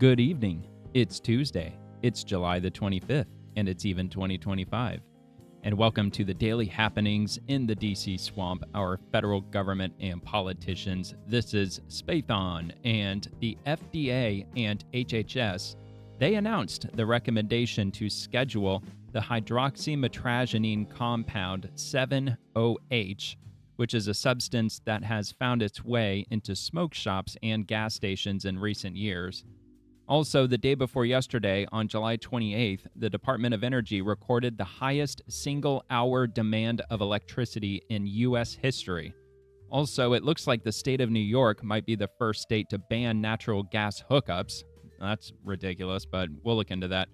Good evening. It's Tuesday. It's July the 25th, and it's even 2025. And welcome to the daily happenings in the DC swamp, our federal government and politicians. This is Spathon, and the FDA and HHS, they announced the recommendation to schedule the hydroxymitragynine compound 7-OH, which is a substance that has found its way into smoke shops and gas stations in recent years. Also, the day before yesterday, on July 28th, the Department of Energy recorded the highest single-hour demand of electricity in U.S. history. Also, it looks like the state of New York might be the first state to ban natural gas hookups. That's ridiculous, but we'll look into that.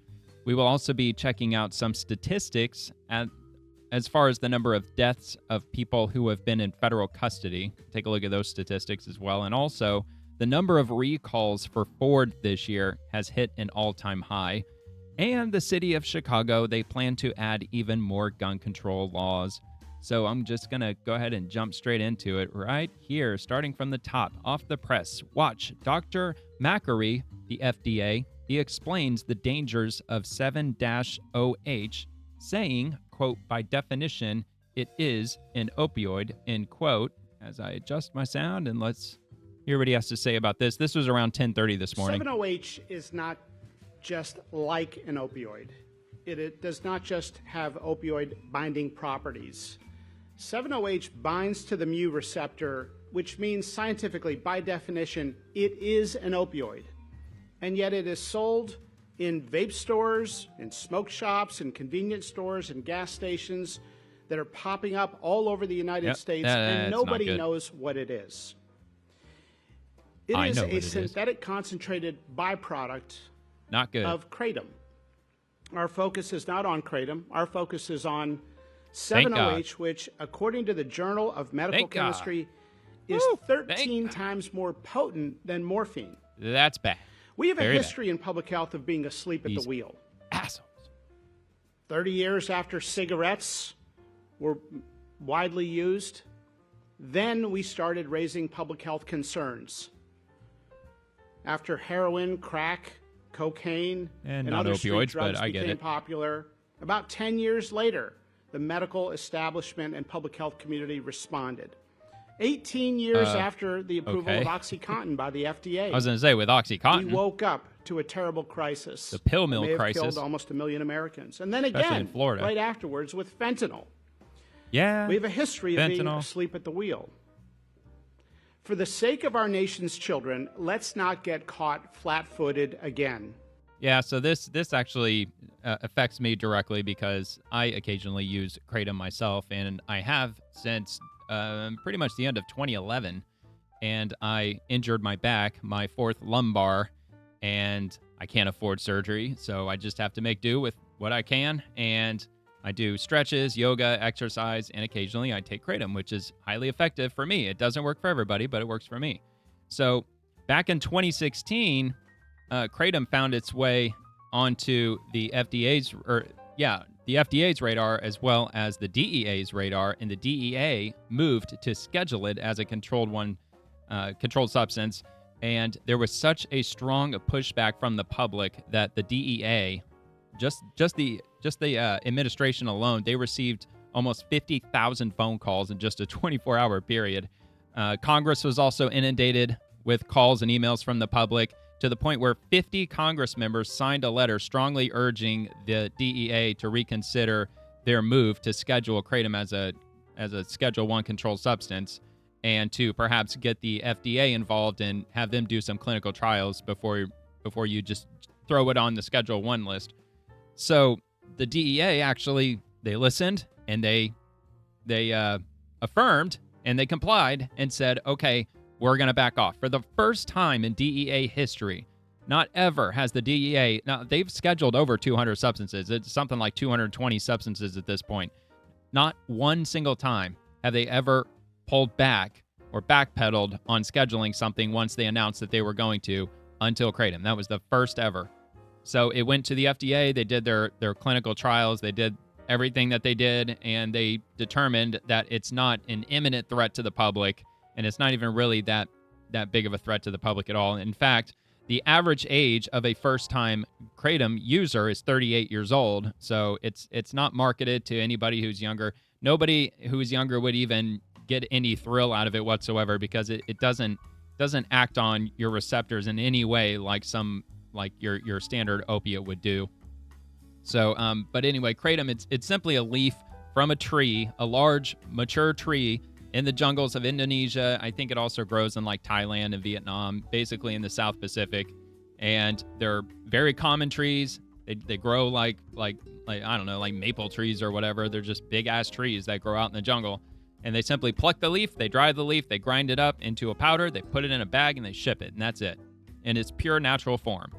We will also be checking out some statistics as far as the number of deaths of people who have been in federal custody. Take a look at those statistics as well. And also, the number of recalls for Ford this year has hit an all-time high. And the city of Chicago, they plan to add even more gun control laws. So I'm just going to go ahead and jump straight into it right here, starting from the top, off the press. Watch Dr. Macari, the FDA. He explains the dangers of 7-OH, saying, quote, by definition, it is an opioid, end quote. As I adjust my sound, and let's hear what he has to say about this. This was around 10:30 this morning. 7-OH is not just like an opioid. It does not just have opioid binding properties. 7-OH binds to the mu receptor, which means scientifically, by definition, it is an opioid. And yet it is sold in vape stores, in smoke shops, in convenience stores, and gas stations that are popping up all over the United States, and nobody knows what it is. It is a synthetic concentrated byproduct of kratom. Our focus is not on kratom. Our focus is on 7-OH, which, according to the Journal of Medical Chemistry, is 13 times more potent than morphine. That's bad. We have a history in public health of being asleep at the wheel. Assholes. 30 years after cigarettes were widely used, then we started raising public health concerns. After heroin, crack, cocaine, and other street drugs became popular, about 10 years later, the medical establishment and public health community responded. 18 years after the approval of OxyContin by the FDA. I was going to say, with OxyContin, we woke up to a terrible crisis. The pill mill crisis. May have crisis. killed almost 1 million Americans. And then again, right afterwards, with fentanyl. Yeah. We have a history of being asleep at the wheel. For the sake of our nation's children, let's not get caught flat-footed again. Yeah, so this actually affects me directly because I occasionally use kratom myself, and I have since pretty much the end of 2011, and I injured my back, my fourth lumbar, and I can't afford surgery, so I just have to make do with what I can, and I do stretches, yoga, exercise, and occasionally I take kratom, which is highly effective for me. It doesn't work for everybody, but it works for me. So back in 2016, kratom found its way onto the FDA's radar as well as the DEA's radar, and the DEA moved to schedule it as a controlled substance. And there was such a strong pushback from the public that the DEA, just the administration alone, they received almost 50,000 phone calls in just a 24-hour period. Congress was also inundated with calls and emails from the public, to the point where 50 Congress members signed a letter strongly urging the DEA to reconsider their move to schedule kratom as a Schedule I controlled substance, and to perhaps get the FDA involved and have them do some clinical trials before you just throw it on the Schedule I list. So the DEA actually, they listened, and they affirmed, and they complied and said, okay, we're going to back off. For the first time in DEA history, not ever has the DEA, now they've scheduled over 200 substances. It's something like 220 substances at this point. Not one single time have they ever pulled back or backpedaled on scheduling something once they announced that they were going to, until kratom. That was the first ever. So it went to the FDA. They did their clinical trials. They did everything that they did, and they determined that it's not an imminent threat to the public, and it's not even really that big of a threat to the public at all. In fact, the average age of a first-time kratom user is 38 years old, so it's not marketed to anybody who's younger. Nobody who's younger would even get any thrill out of it whatsoever, because it doesn't act on your receptors in any way like your standard opiate would do. So, but anyway, kratom, it's simply a leaf from a tree, a large mature tree in the jungles of Indonesia. I think it also grows in like Thailand and Vietnam, basically in the South Pacific. And they're very common trees. They grow like I don't know, like maple trees or whatever. They're just big ass trees that grow out in the jungle. And they simply pluck the leaf, they dry the leaf, they grind it up into a powder, they put it in a bag, and they ship it, and that's it. In its pure natural form.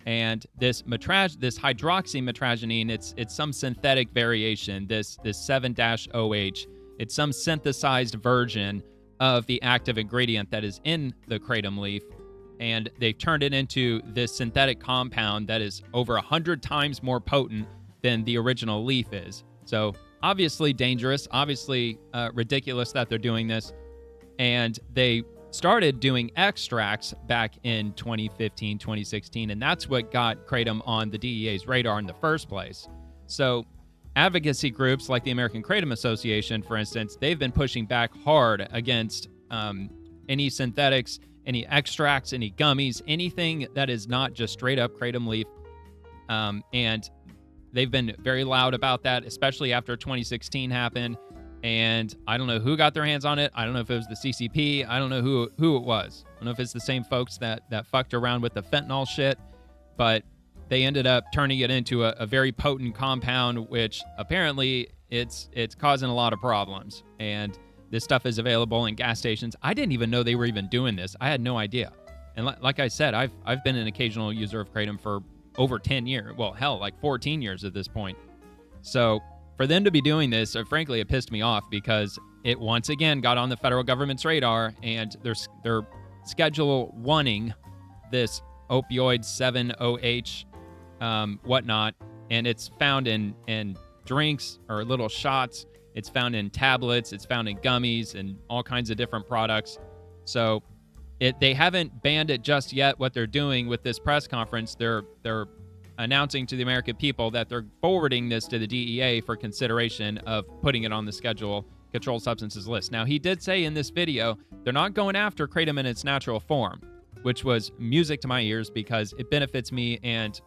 And this hydroxymitragynine, it's some synthetic variation, this 7-OH. It's some synthesized version of the active ingredient that is in the kratom leaf, and they've turned it into this synthetic compound that is over 100 times more potent than the original leaf is. So obviously dangerous, obviously ridiculous that they're doing this. And they started doing extracts back in 2015, 2016, and that's what got kratom on the DEA's radar in the first place. So advocacy groups like the American Kratom Association, for instance, they've been pushing back hard against any synthetics, any extracts, any gummies, anything that is not just straight up kratom leaf. And they've been very loud about that, especially after 2016 happened. And I don't know who got their hands on it. I don't know if it was the CCP. I don't know who it was. I don't know if it's the same folks that fucked around with the fentanyl shit, but they ended up turning it into a very potent compound, which apparently it's causing a lot of problems. And this stuff is available in gas stations. I didn't even know they were even doing this. I had no idea. And like I said, I've been an occasional user of kratom for over 10 years. Well, hell, like 14 years at this point. So for them to be doing this, frankly, it pissed me off, because it once again got on the federal government's radar, and they're Schedule 1ing this opioid 7-OH whatnot, and it's found in drinks or little shots. It's found in tablets. It's found in gummies and all kinds of different products. So they haven't banned it just yet. What they're doing with this press conference, they're announcing to the American people that they're forwarding this to the DEA for consideration of putting it on the controlled substances list. Now, he did say in this video, they're not going after kratom in its natural form, which was music to my ears, because it benefits me and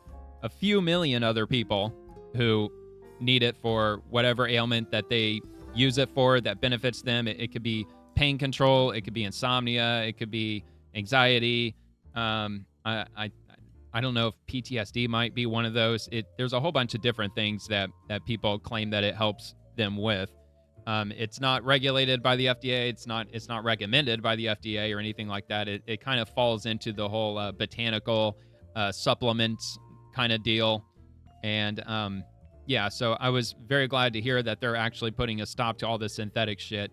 a few million other people who need it for whatever ailment that they use it for that benefits them. It could be pain control, it could be insomnia, it could be anxiety. I don't know if PTSD might be one of those. There's a whole bunch of different things that people claim that it helps them with. It's not regulated by the FDA. It's not recommended by the FDA or anything like that. It kind of falls into the whole botanical supplements kind of deal. And yeah, so I was very glad to hear that they're actually putting a stop to all this synthetic shit.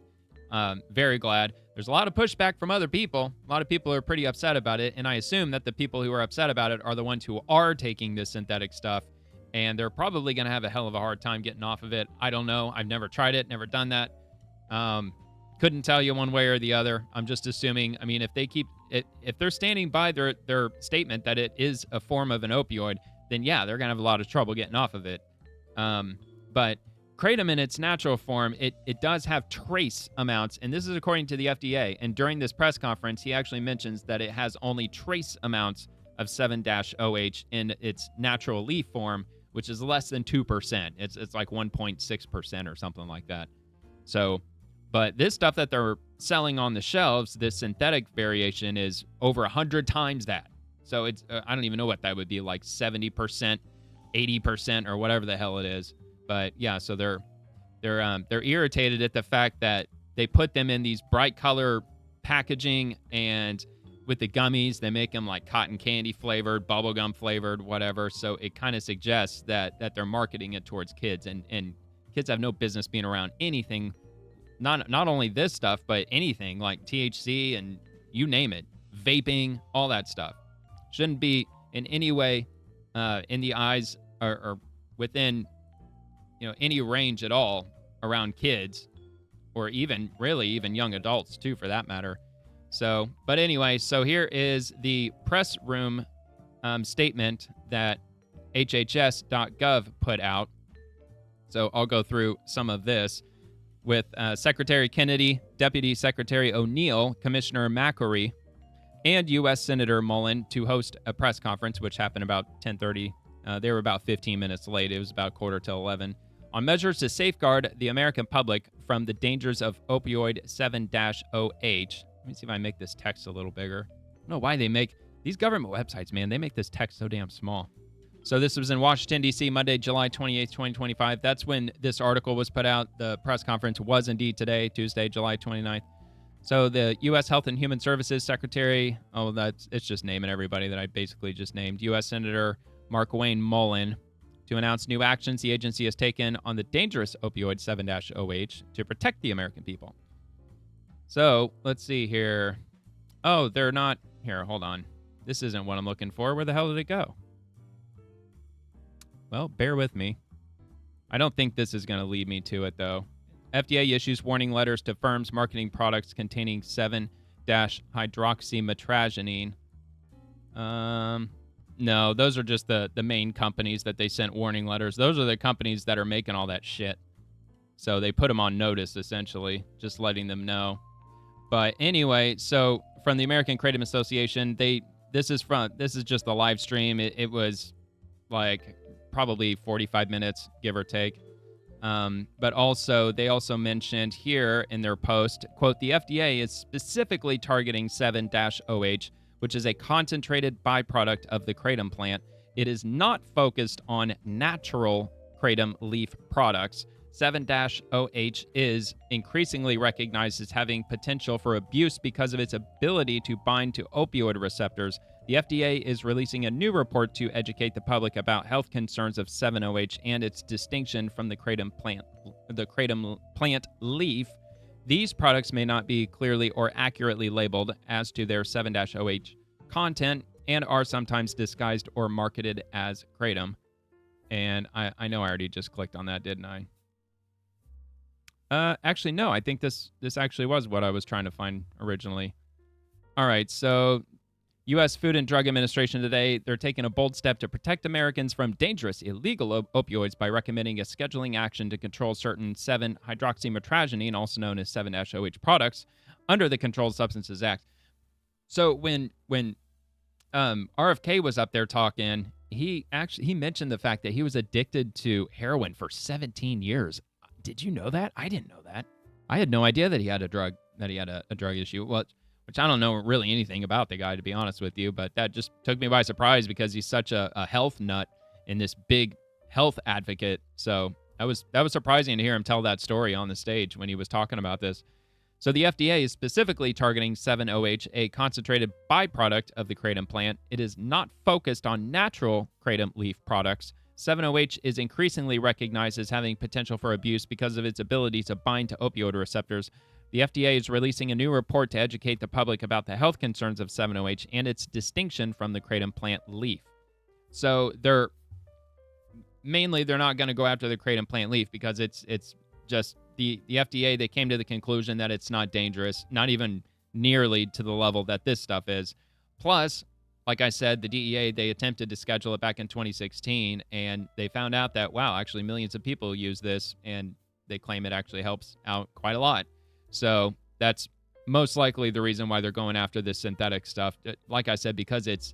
Very glad. There's a lot of pushback from other people. A lot of people are pretty upset about it, and I assume that the people who are upset about it are the ones who are taking this synthetic stuff, and they're probably going to have a hell of a hard time getting off of it. I don't know. I've never tried it, never done that. Couldn't tell you one way or the other. I'm just assuming. I mean, if they're standing by their statement that it is a form of an opioid, then yeah, they're going to have a lot of trouble getting off of it. But kratom in its natural form, it does have trace amounts, and this is according to the FDA. And during this press conference, he actually mentions that it has only trace amounts of 7-OH in its natural leaf form, which is less than 2%. It's like 1.6% or something like that. So, but this stuff that they're selling on the shelves, this synthetic variation, is over 100 times that. So it's I don't even know what that would be, like 70%, 80%, or whatever the hell it is. But yeah, so they're irritated at the fact that they put them in these bright color packaging, and with the gummies, they make them like cotton candy flavored, bubblegum flavored, whatever. So it kind of suggests that they're marketing it towards kids, and kids have no business being around anything, not only this stuff, but anything like THC and you name it, vaping, all that stuff. Shouldn't be in any way in the eyes or within any range at all around kids, or even young adults too, for that matter. So, but anyway, so here is the press room statement that HHS.gov put out. So I'll go through some of this with Secretary Kennedy, Deputy Secretary O'Neill, Commissioner McCrory, and U.S. Senator Mullen to host a press conference, which happened about 10:30. They were about 15 minutes late. It was about 11:15. On measures to safeguard the American public from the dangers of opioid 7-OH. Let me see if I make this text a little bigger. I don't know why they make these government websites, man. They make this text so damn small. So this was in Washington, D.C., Monday, July 28th, 2025. That's when this article was put out. The press conference was indeed today, Tuesday, July 29th. So the U.S. Health and Human Services Secretary, it's just naming everybody that I basically just named, U.S. Senator Mark Wayne Mullen, to announce new actions the agency has taken on the dangerous opioid 7-OH to protect the American people. So let's see here. Oh, they're not here. Hold on. This isn't what I'm looking for. Where the hell did it go? Well, bear with me. I don't think this is going to lead me to it, though. FDA issues warning letters to firms marketing products containing 7-hydroxymitragynine. No, those are just the main companies that they sent warning letters. Those are the companies that are making all that shit. So they put them on notice, essentially, just letting them know. But anyway, so from the American Kratom Association, this is just the live stream. It was like probably 45 minutes, give or take. But also, they also mentioned here in their post, quote, the FDA is specifically targeting 7-OH, which is a concentrated byproduct of the kratom plant. It is not focused on natural kratom leaf products. 7-OH is increasingly recognized as having potential for abuse because of its ability to bind to opioid receptors. The FDA is releasing a new report to educate the public about health concerns of 7-OH and its distinction from the kratom plant leaf. These products may not be clearly or accurately labeled as to their 7-OH content and are sometimes disguised or marketed as kratom. And I know I already just clicked on that, didn't I? Actually, no. I think this actually was what I was trying to find originally. All right, so U.S. Food and Drug Administration today, they're taking a bold step to protect Americans from dangerous illegal opioids by recommending a scheduling action to control certain 7-hydroxymitragynine, also known as 7-OH products, under the Controlled Substances Act. So when RFK was up there talking, he mentioned the fact that he was addicted to heroin for 17 years. Did you know that? I didn't know that. I had no idea that he had a drug issue. Well, which I don't know really anything about the guy, to be honest with you, but that just took me by surprise because he's such a health nut and this big health advocate. So that was surprising to hear him tell that story on the stage when he was talking about this. So the FDA is specifically targeting 7-OH, a concentrated byproduct of the kratom plant. It is not focused on natural kratom leaf products. 7-OH is increasingly recognized as having potential for abuse because of its ability to bind to opioid receptors. The FDA is releasing a new report to educate the public about the health concerns of 7-OH and its distinction from the kratom plant leaf. So they're not going to go after the kratom plant leaf because it's just the FDA, they came to the conclusion that it's not dangerous, not even nearly to the level that this stuff is. Plus, like I said, the DEA, they attempted to schedule it back in 2016, and they found out that, wow, actually millions of people use this, and they claim it actually helps out quite a lot. So that's most likely the reason why they're going after this synthetic stuff. Like I said, because it's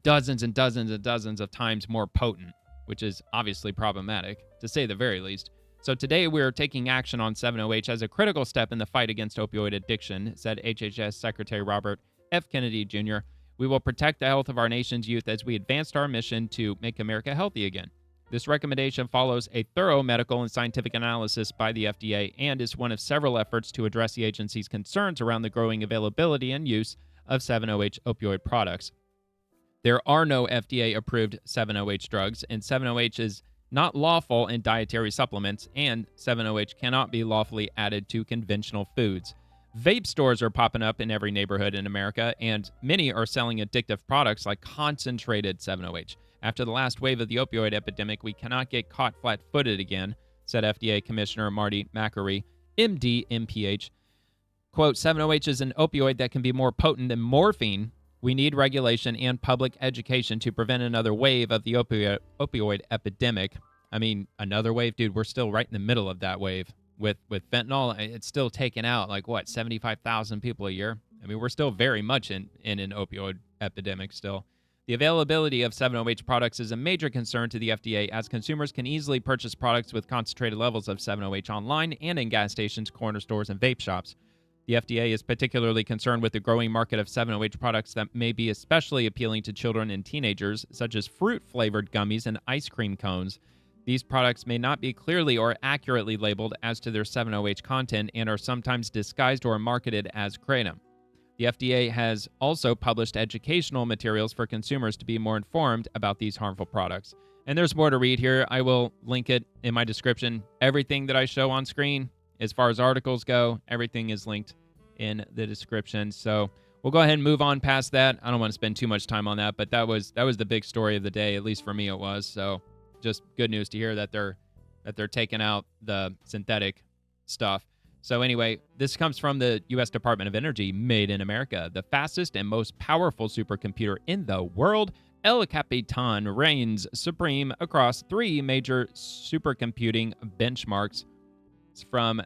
dozens and dozens and dozens of times more potent, which is obviously problematic, to say the very least. So today we're taking action on 7-OH as a critical step in the fight against opioid addiction, said HHS Secretary Robert F. Kennedy Jr. We will protect the health of our nation's youth as we advanced our mission to make America healthy again. This recommendation follows a thorough medical and scientific analysis by the FDA and is one of several efforts to address the agency's concerns around the growing availability and use of 7-OH opioid products. There are no FDA-approved 7-OH drugs, and 7-OH is not lawful in dietary supplements, and 7-OH cannot be lawfully added to conventional foods. Vape stores are popping up in every neighborhood in America, and many are selling addictive products like concentrated 7-OH. After the last wave of the opioid epidemic, we cannot get caught flat-footed again, said FDA Commissioner Marty McCrory, MD, MPH. Quote, 7-OH is an opioid that can be more potent than morphine We need regulation and public education to prevent another wave of the opioid epidemic. I mean, another wave? Dude, we're still right in the middle of that wave. With fentanyl, it's still taking out, 75,000 people a year? I mean, we're still very much in an opioid epidemic still. The availability of 7-OH products is a major concern to the FDA, as consumers can easily purchase products with concentrated levels of 7-OH online and in gas stations, corner stores, and vape shops. The FDA is particularly concerned with the growing market of 7-OH products that may be especially appealing to children and teenagers, such as fruit-flavored gummies and ice cream cones. These products may not be clearly or accurately labeled as to their 7-OH content and are sometimes disguised or marketed as kratom. The FDA has also published educational materials for consumers to be more informed about these harmful products. And there's more to read here. I will link it in my description. Everything that I show on screen, as far as articles go, everything is linked in the description. So we'll go ahead and move on past that. I don't want to spend too much time on that, but that was the big story of the day, at least for me it was. So just good news to hear that they're taking out the synthetic stuff. So anyway, this comes from the U.S. Department of Energy, made in America. The fastest and most powerful supercomputer in the world, El Capitan, reigns supreme across 3 major supercomputing benchmarks. It's from,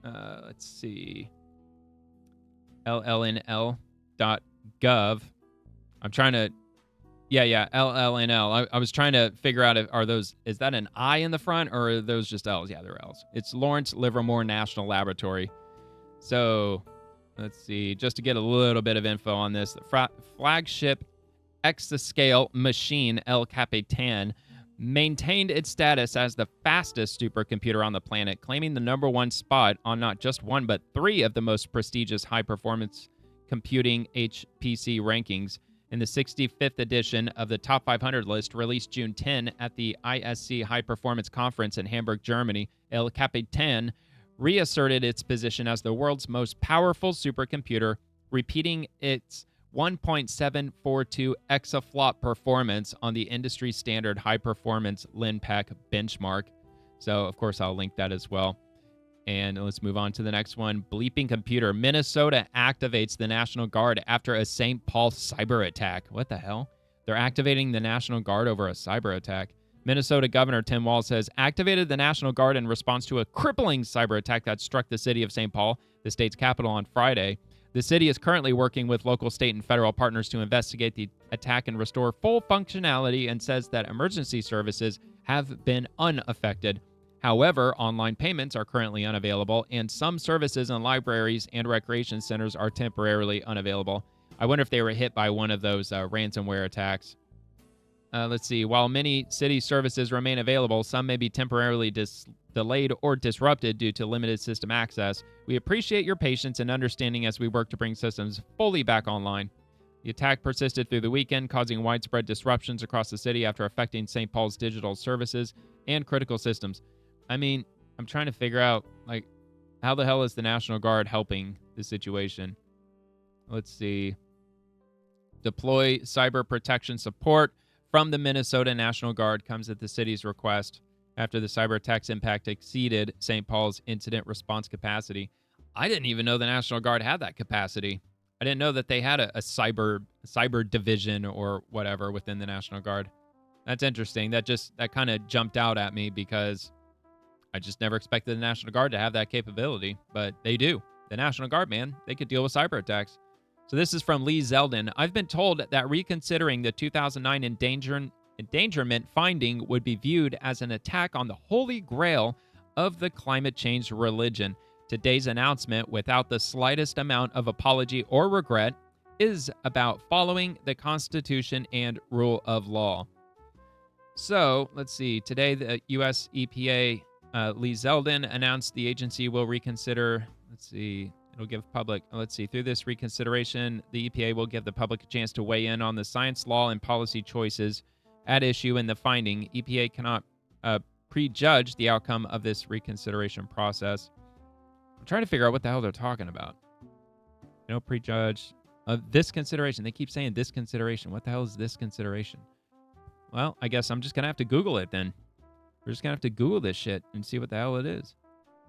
let's see, llnl.gov. I'm trying to, LLNL. I was trying to figure out is that an I in the front or are those just L's? Yeah, they're L's. It's Lawrence Livermore National Laboratory. So let's see, just to get a little bit of info on this, the flagship exascale machine El Capitan maintained its status as the fastest supercomputer on the planet, claiming the #1 spot on not just one but 3 of the most prestigious high-performance computing HPC rankings. In the 65th edition of the Top 500 list, released June 10 at the ISC High Performance Conference in Hamburg, Germany, El Capitan reasserted its position as the world's most powerful supercomputer, repeating its 1.742 exaflop performance on the industry standard high-performance LINPACK benchmark. So, of course, I'll link that as well. And let's move on to the next one. Bleeping computer. Minnesota activates the National Guard after a St. Paul cyber attack. What the hell? They're activating the National Guard over a cyber attack. Minnesota Governor Tim Walz has activated the National Guard in response to a crippling cyber attack that struck the city of St. Paul, the state's capital, on Friday. The city is currently working with local, state, and federal partners to investigate the attack and restore full functionality, and says that emergency services have been unaffected. However, online payments are currently unavailable, and some services in libraries and recreation centers are temporarily unavailable. I wonder if they were hit by one of those ransomware attacks. Let's see. While many city services remain available, some may be temporarily delayed or disrupted due to limited system access. We appreciate your patience and understanding as we work to bring systems fully back online. The attack persisted through the weekend, causing widespread disruptions across the city after affecting St. Paul's digital services and critical systems. I mean, I'm trying to figure out, how the hell is the National Guard helping the situation? Let's see. Deploy cyber protection support from the Minnesota National Guard comes at the city's request after the cyber attack's impact exceeded St. Paul's incident response capacity. I didn't even know the National Guard had that capacity. I didn't know that they had a cyber division or whatever within the National Guard. That's interesting. That kind of jumped out at me because I just never expected the National Guard to have that capability, but they do. The National Guard, man, they could deal with cyber attacks. So this is from Lee Zeldin. I've been told that reconsidering the 2009 endangerment finding would be viewed as an attack on the holy grail of the climate change religion. Today's announcement, without the slightest amount of apology or regret, is about following the Constitution and rule of law. So, let's see. Today, the U.S. EPA, Lee Zeldin, announced the agency will reconsider. Through this reconsideration, the EPA will give the public a chance to weigh in on the science, law, and policy choices at issue in the finding. EPA cannot prejudge the outcome of this reconsideration process. I'm trying to figure out what the hell they're talking about. Prejudge this consideration. They keep saying this consideration. What the hell is this consideration? Well, I guess I'm just going to have to Google it then. We're just going to have to Google this shit and see what the hell it is.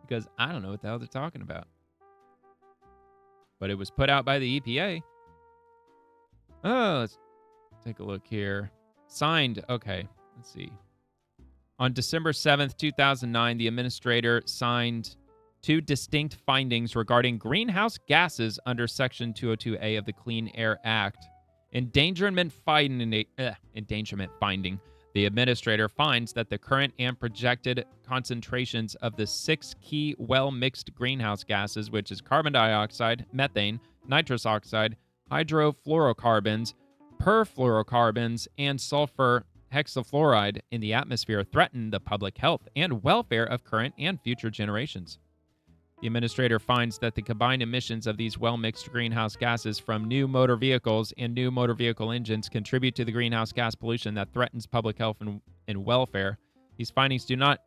Because I don't know what the hell they're talking about. But it was put out by the EPA. Oh, let's take a look here. Signed. Okay, let's see. On December 7th, 2009, the administrator signed 2 distinct findings regarding greenhouse gases under Section 202A of the Clean Air Act. Endangerment finding. The administrator finds that the current and projected concentrations of the 6 key well-mixed greenhouse gases, which is carbon dioxide, methane, nitrous oxide, hydrofluorocarbons, perfluorocarbons, and sulfur hexafluoride in the atmosphere, threaten the public health and welfare of current and future generations. The administrator finds that the combined emissions of these well-mixed greenhouse gases from new motor vehicles and new motor vehicle engines contribute to the greenhouse gas pollution that threatens public health and welfare. These findings do not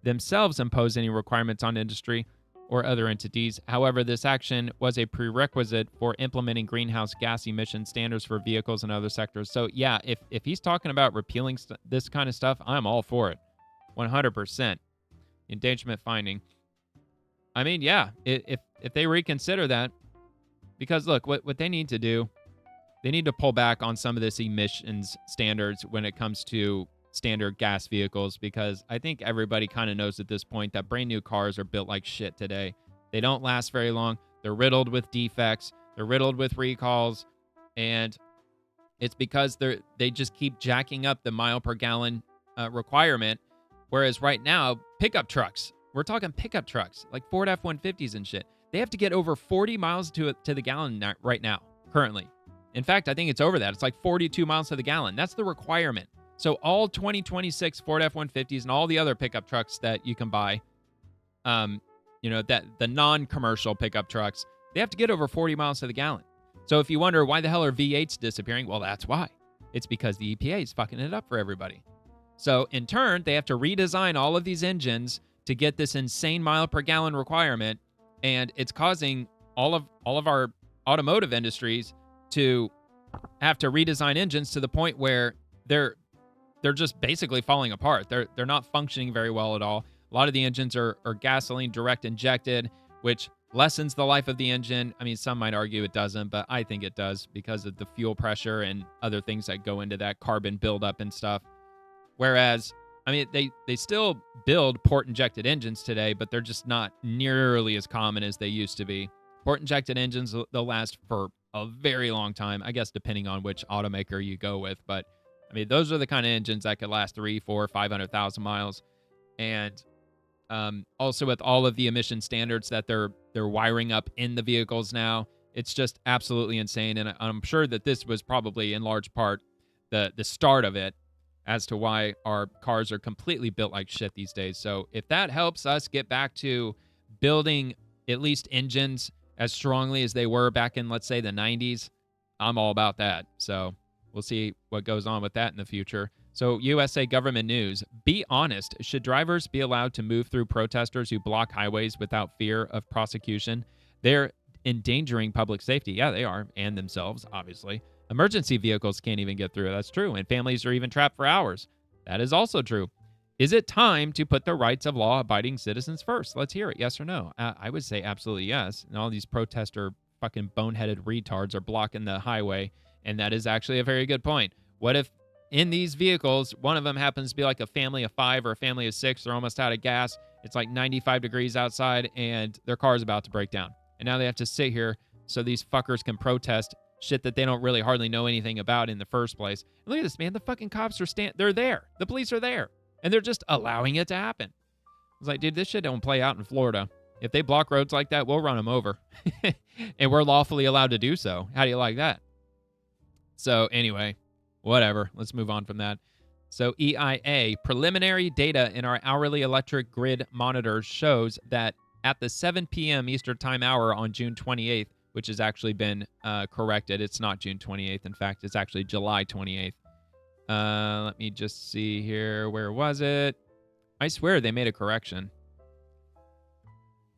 themselves impose any requirements on industry or other entities. However, this action was a prerequisite for implementing greenhouse gas emission standards for vehicles and other sectors. So, yeah, if he's talking about repealing this kind of stuff, I'm all for it. 100%. Endangerment finding. I mean, yeah, if they reconsider that, because look, what they need to do, they need to pull back on some of this emissions standards when it comes to standard gas vehicles, because I think everybody kind of knows at this point that brand new cars are built like shit today. They don't last very long. They're riddled with defects. They're riddled with recalls. And it's because they just keep jacking up the mile per gallon requirement. Whereas right now, pickup trucks, we're talking pickup trucks, like Ford F-150s and shit. They have to get over 40 miles to the gallon right now, currently. In fact, I think it's over that. It's like 42 miles to the gallon. That's the requirement. So all 2026 Ford F-150s and all the other pickup trucks that you can buy, that the non-commercial pickup trucks, they have to get over 40 miles to the gallon. So if you wonder why the hell are V8s disappearing, well, that's why. It's because the EPA is fucking it up for everybody. So in turn, they have to redesign all of these engines to get this insane mile per gallon requirement, and it's causing all of our automotive industries to have to redesign engines to the point where they're just basically falling apart. They're not functioning very well at all. A lot of the engines are gasoline direct injected, which lessens the life of the engine. I mean, some might argue it doesn't, but I think it does because of the fuel pressure and other things that go into that carbon buildup and stuff. Whereas, I mean, they still build port-injected engines today, but they're just not nearly as common as they used to be. Port-injected engines, they'll last for a very long time, I guess, depending on which automaker you go with. But, I mean, those are the kind of engines that could last 3, 4, 500,000 miles. And also with all of the emission standards that they're wiring up in the vehicles now, it's just absolutely insane. And I'm sure that this was probably in large part the start of it, as to why our cars are completely built like shit these days. So if that helps us get back to building at least engines as strongly as they were back in, let's say, the 90s, I'm all about that. So we'll see what goes on with that in the future. So USA government news. Be honest. Should drivers be allowed to move through protesters who block highways without fear of prosecution? They're endangering public safety. Yeah, they are. And themselves, obviously. Emergency vehicles can't even get through. That's true. And families are even trapped for hours. That is also true. Is it time to put the rights of law-abiding citizens first? Let's hear it. Yes or no? I would say absolutely yes. And all these protester fucking boneheaded retards are blocking the highway. And that is actually a very good point. What if in these vehicles, one of them happens to be like a family of 5 or a family of 6? They're almost out of gas. It's like 95 degrees outside and their car is about to break down. And now they have to sit here so these fuckers can protest shit that they don't really hardly know anything about in the first place. And look at this, man. The fucking cops they're there. The police are there. And they're just allowing it to happen. It's like, dude, this shit don't play out in Florida. If they block roads like that, we'll run them over. And we're lawfully allowed to do so. How do you like that? So anyway, whatever. Let's move on from that. So EIA, preliminary data in our hourly electric grid monitors shows that at the 7 p.m. Eastern Time hour on June 28th, which has actually been corrected. It's not June 28th. In fact, it's actually July 28th. Let me just see here. Where was it? I swear they made a correction.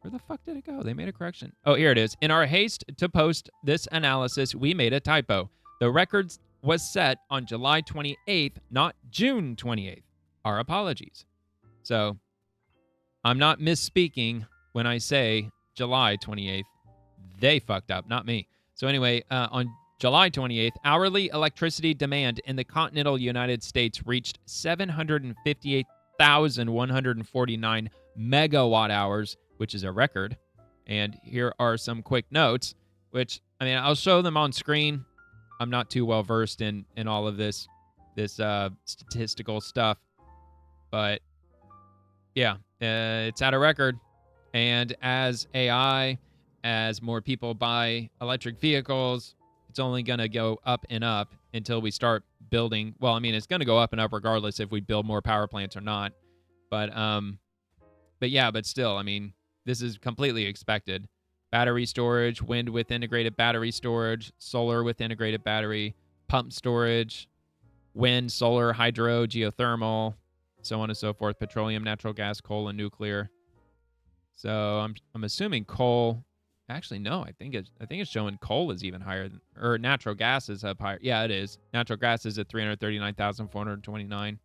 Where the fuck did it go? They made a correction. Oh, here it is. In our haste to post this analysis, we made a typo. The record was set on July 28th, not June 28th. Our apologies. So I'm not misspeaking when I say July 28th. They fucked up, not me. So anyway, on July 28th, hourly electricity demand in the continental United States reached 758,149 megawatt hours, which is a record. And here are some quick notes, which, I mean, I'll show them on screen. I'm not too well versed in all of this statistical stuff. But, yeah, it's at a record. And as more people buy electric vehicles, it's only going to go up and up until we start building. Well, I mean, it's going to go up and up regardless if we build more power plants or not. But still, I mean, this is completely expected. Battery storage, wind with integrated battery storage, solar with integrated battery, pump storage, wind, solar, hydro, geothermal, so on and so forth, petroleum, natural gas, coal, and nuclear. So I'm assuming coal. Actually, no. I think it's showing coal is even higher or natural gas is up higher. Yeah, it is. Natural gas is at 339,429.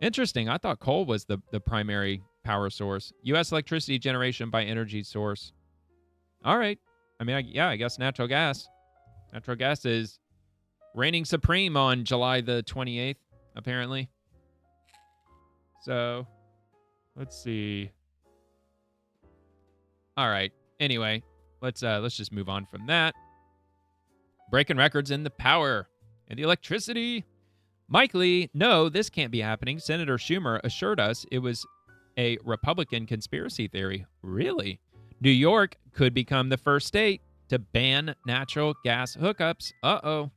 Interesting. I thought coal was the primary power source. U.S. electricity generation by energy source. All right. I mean, I guess natural gas. Natural gas is reigning supreme on July the 28th, apparently. So, let's see. All right. Anyway, let's just move on from that. Breaking records in the power and the electricity. Mike Lee, no, this can't be happening. Senator Schumer assured us it was a Republican conspiracy theory. Really? New York could become the first state to ban natural gas hookups. Uh-oh.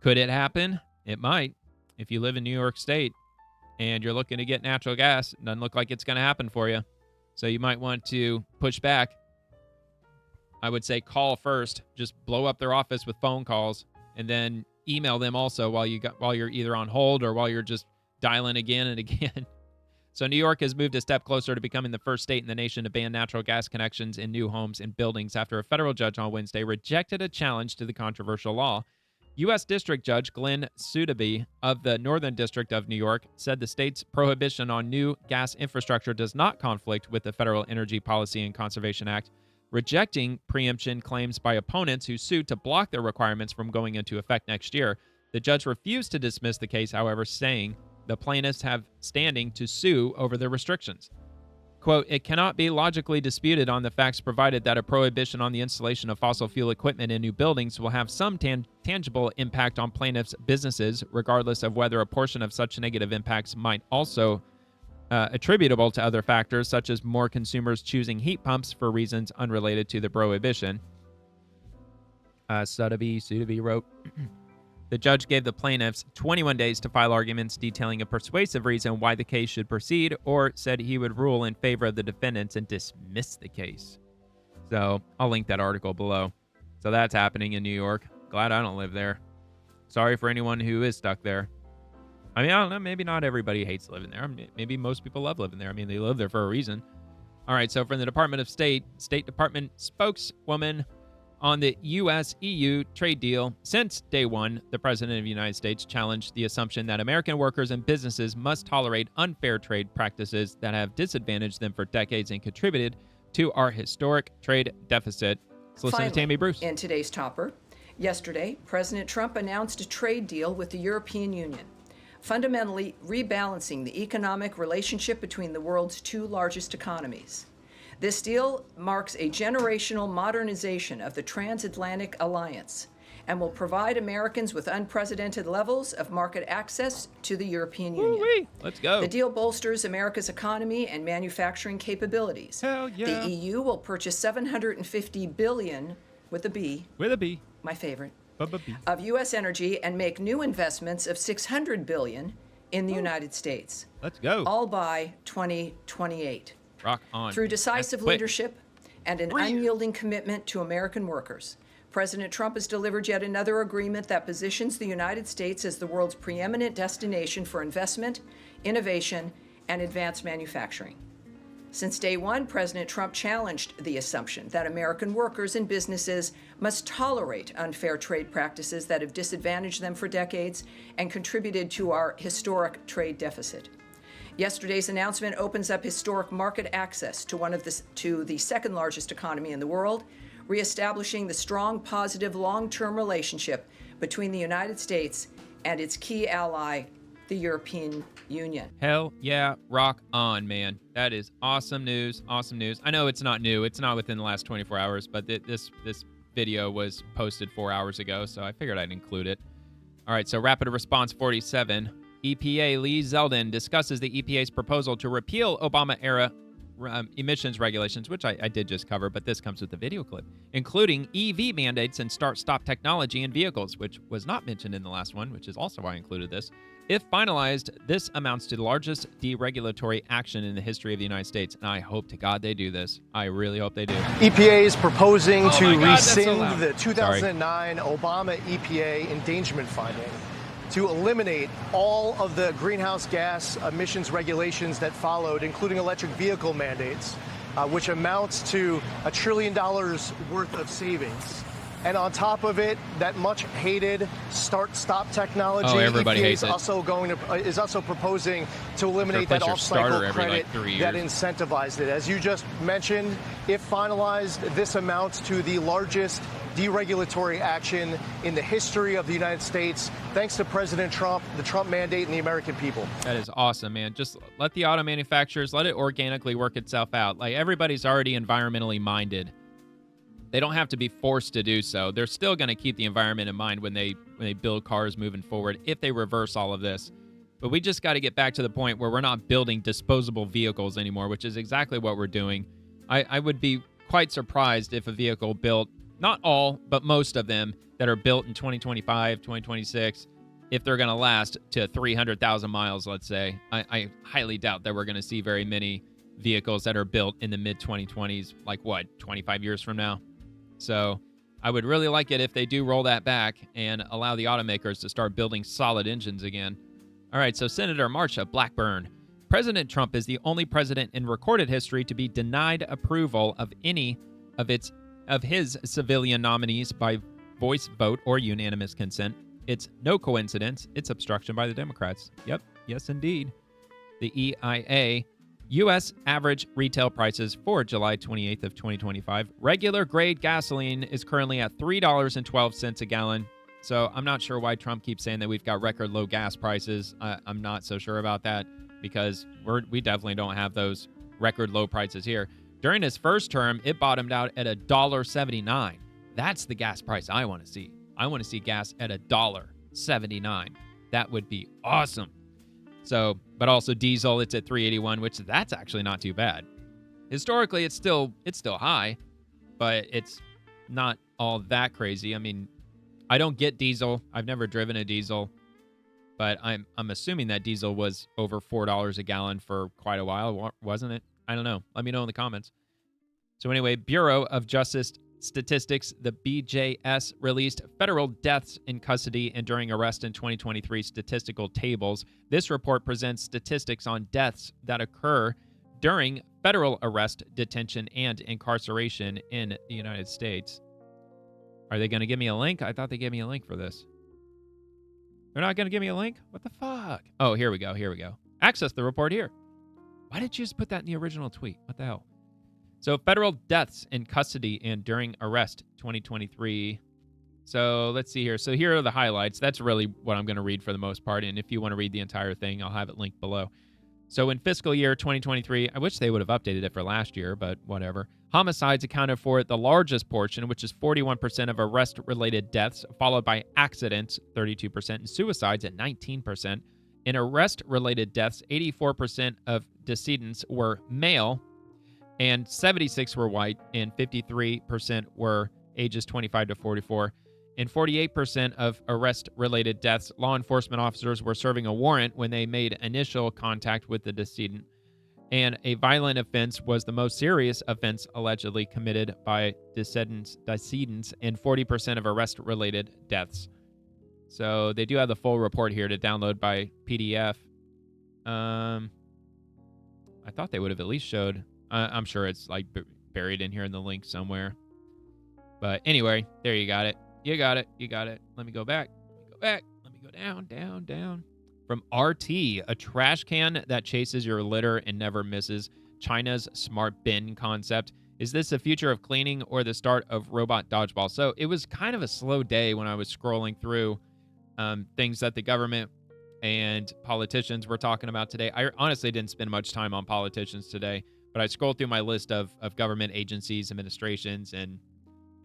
Could it happen? It might. If you live in New York State and you're looking to get natural gas, it doesn't look like it's going to happen for you. So you might want to push back. I would say call first. Just blow up their office with phone calls, and then email them also while you're either on hold or while you're just dialing again and again. So New York has moved a step closer to becoming the first state in the nation to ban natural gas connections in new homes and buildings after a federal judge on Wednesday rejected a challenge to the controversial law. U.S. District Judge Glenn Suddaby of the Northern District of New York said the state's prohibition on new gas infrastructure does not conflict with the Federal Energy Policy and Conservation Act, rejecting preemption claims by opponents who sued to block their requirements from going into effect next year. The judge refused to dismiss the case, however, saying the plaintiffs have standing to sue over the restrictions. Quote, it cannot be logically disputed on the facts provided that a prohibition on the installation of fossil fuel equipment in new buildings will have some tangible impact on plaintiffs' businesses, regardless of whether a portion of such negative impacts might also attributable to other factors, such as more consumers choosing heat pumps for reasons unrelated to the prohibition. Suddaby wrote, the judge gave the plaintiffs 21 days to file arguments detailing a persuasive reason why the case should proceed, or said he would rule in favor of the defendants and dismiss the case. So I'll link that article below. So that's happening in New York. Glad I don't live there. Sorry for anyone who is stuck there. I mean, I don't know. Maybe not everybody hates living there. Maybe most people love living there. I mean, they live there for a reason. All right, so from the Department of State Department spokeswoman on the U.S.-EU trade deal, since day one, the President of the United States challenged the assumption that American workers and businesses must tolerate unfair trade practices that have disadvantaged them for decades and contributed to our historic trade deficit. Let's listen to Tammy Bruce. In today's topper, yesterday, President Trump announced a trade deal with the European Union, fundamentally rebalancing the economic relationship between the world's two largest economies. This deal marks a generational modernization of the transatlantic alliance and will provide Americans with unprecedented levels of market access to the European Union. Woo-wee. Let's go. The deal bolsters America's economy and manufacturing capabilities. Hell yeah. The EU will purchase $750 billion, with a B. With a B. My favorite. B-B-B. Of U.S. energy and make new investments of $600 billion in the United States. Let's go. All by 2028. Rock on. Through decisive leadership and an unyielding commitment to American workers, President Trump has delivered yet another agreement that positions the United States as the world's preeminent destination for investment, innovation, and advanced manufacturing. Since day one, President Trump challenged the assumption that American workers and businesses must tolerate unfair trade practices that have disadvantaged them for decades and contributed to our historic trade deficit. Yesterday's announcement opens up historic market access to the second largest economy in the world, reestablishing the strong, positive, long-term relationship between the United States and its key ally, the European Union. Hell yeah, rock on, man. That is awesome news, awesome news. I know it's not new. It's not within the last 24 hours, but this video was posted 4 hours ago, so I figured I'd include it. All right, so Rapid Response 47. EPA Lee Zeldin discusses the EPA's proposal to repeal Obama-era emissions regulations, which I did just cover, but this comes with the video clip, including EV mandates and start-stop technology in vehicles, which was not mentioned in the last one, which is also why I included this. If finalized, this amounts to the largest deregulatory action in the history of the United States, and I hope to God they do this. I really hope they do. EPA is proposing to rescind so the 2009 Obama EPA endangerment finding to eliminate all of the greenhouse gas emissions regulations that followed, including electric vehicle mandates, which amounts to $1 trillion worth of savings. And on top of it, that much hated start-stop technology. Oh, everybody EPA hates is it. is also proposing to eliminate that off-cycle credit that years. incentivized it. As you just mentioned, if finalized, this amounts to the largest deregulatory action in the history of the United States, thanks to President Trump, the Trump mandate, and the American people. That is awesome, man. Just let the auto manufacturers, let it organically work itself out. Like, everybody's already environmentally minded. They don't have to be forced to do so. They're still going to keep the environment in mind when they build cars moving forward, if they reverse all of this. But we just got to get back to the point where we're not building disposable vehicles anymore, which is exactly what we're doing. I would be quite surprised if a vehicle built, not all, but most of them that are built in 2025, 2026, if they're going to last to 300,000 miles, let's say. I highly doubt that we're going to see very many vehicles that are built in the mid-2020s, like what, 25 years from now? So I would really like it if they do roll that back and allow the automakers to start building solid engines again. All right, so Senator Marsha Blackburn. President Trump is the only president in recorded history to be denied approval of any of his civilian nominees by voice vote or unanimous consent. It's no coincidence. It's obstruction by the Democrats. Yep, yes, indeed. The EIA, U.S. average retail prices for July 28th of 2025. Regular grade gasoline is currently at $3.12 a gallon. So I'm not sure why Trump keeps saying that we've got record low gas prices. I'm not so sure about that because we definitely don't have those record low prices here. During his first term, it bottomed out at $1.79. That's the gas price I want to see. I want to see gas at $1.79. That would be awesome. So, but also diesel, it's at $3.81, which that's actually not too bad. Historically, it's still high, but it's not all that crazy. I mean, I don't get diesel. I've never driven a diesel, but I'm assuming that diesel was over $4 a gallon for quite a while, wasn't it? I don't know. Let me know in the comments. So anyway, Bureau of Justice Statistics, the BJS, released federal deaths in custody and during arrest in 2023 statistical tables. This report presents statistics on deaths that occur during federal arrest, detention, and incarceration in the United States. Are they going to give me a link? I thought they gave me a link for this. They're not going to give me a link? What the fuck? Oh, here we go. Here we go. Access the report here. Why did you just put that in the original tweet? What the hell? So federal deaths in custody and during arrest 2023. So let's see here. So here are the highlights. That's really what I'm going to read for the most part. And if you want to read the entire thing, I'll have it linked below. So in fiscal year 2023, I wish they would have updated it for last year, but whatever. Homicides accounted for the largest portion, which is 41% of arrest-related deaths, followed by accidents, 32%, and suicides at 19%. In arrest-related deaths, 84% of decedents were male, and 76 were white, and 53% were ages 25 to 44. In 48% of arrest-related deaths, law enforcement officers were serving a warrant when they made initial contact with the decedent. And a violent offense was the most serious offense allegedly committed by decedents in 40% of arrest-related deaths. So they do have the full report here to download by PDF. I thought they would have at least showed. I'm sure it's like buried in here in the link somewhere. But anyway, there you got it. You got it. You got it. Let me go back. Let me go down, down, down. From RT, a trash can that chases your litter and never misses. China's smart bin concept Is this the future of cleaning or the start of robot dodgeball? So it was kind of a slow day when I was scrolling through things that the government and politicians were talking about today. I honestly didn't spend much time on politicians today, but I scrolled through my list of government agencies, administrations, and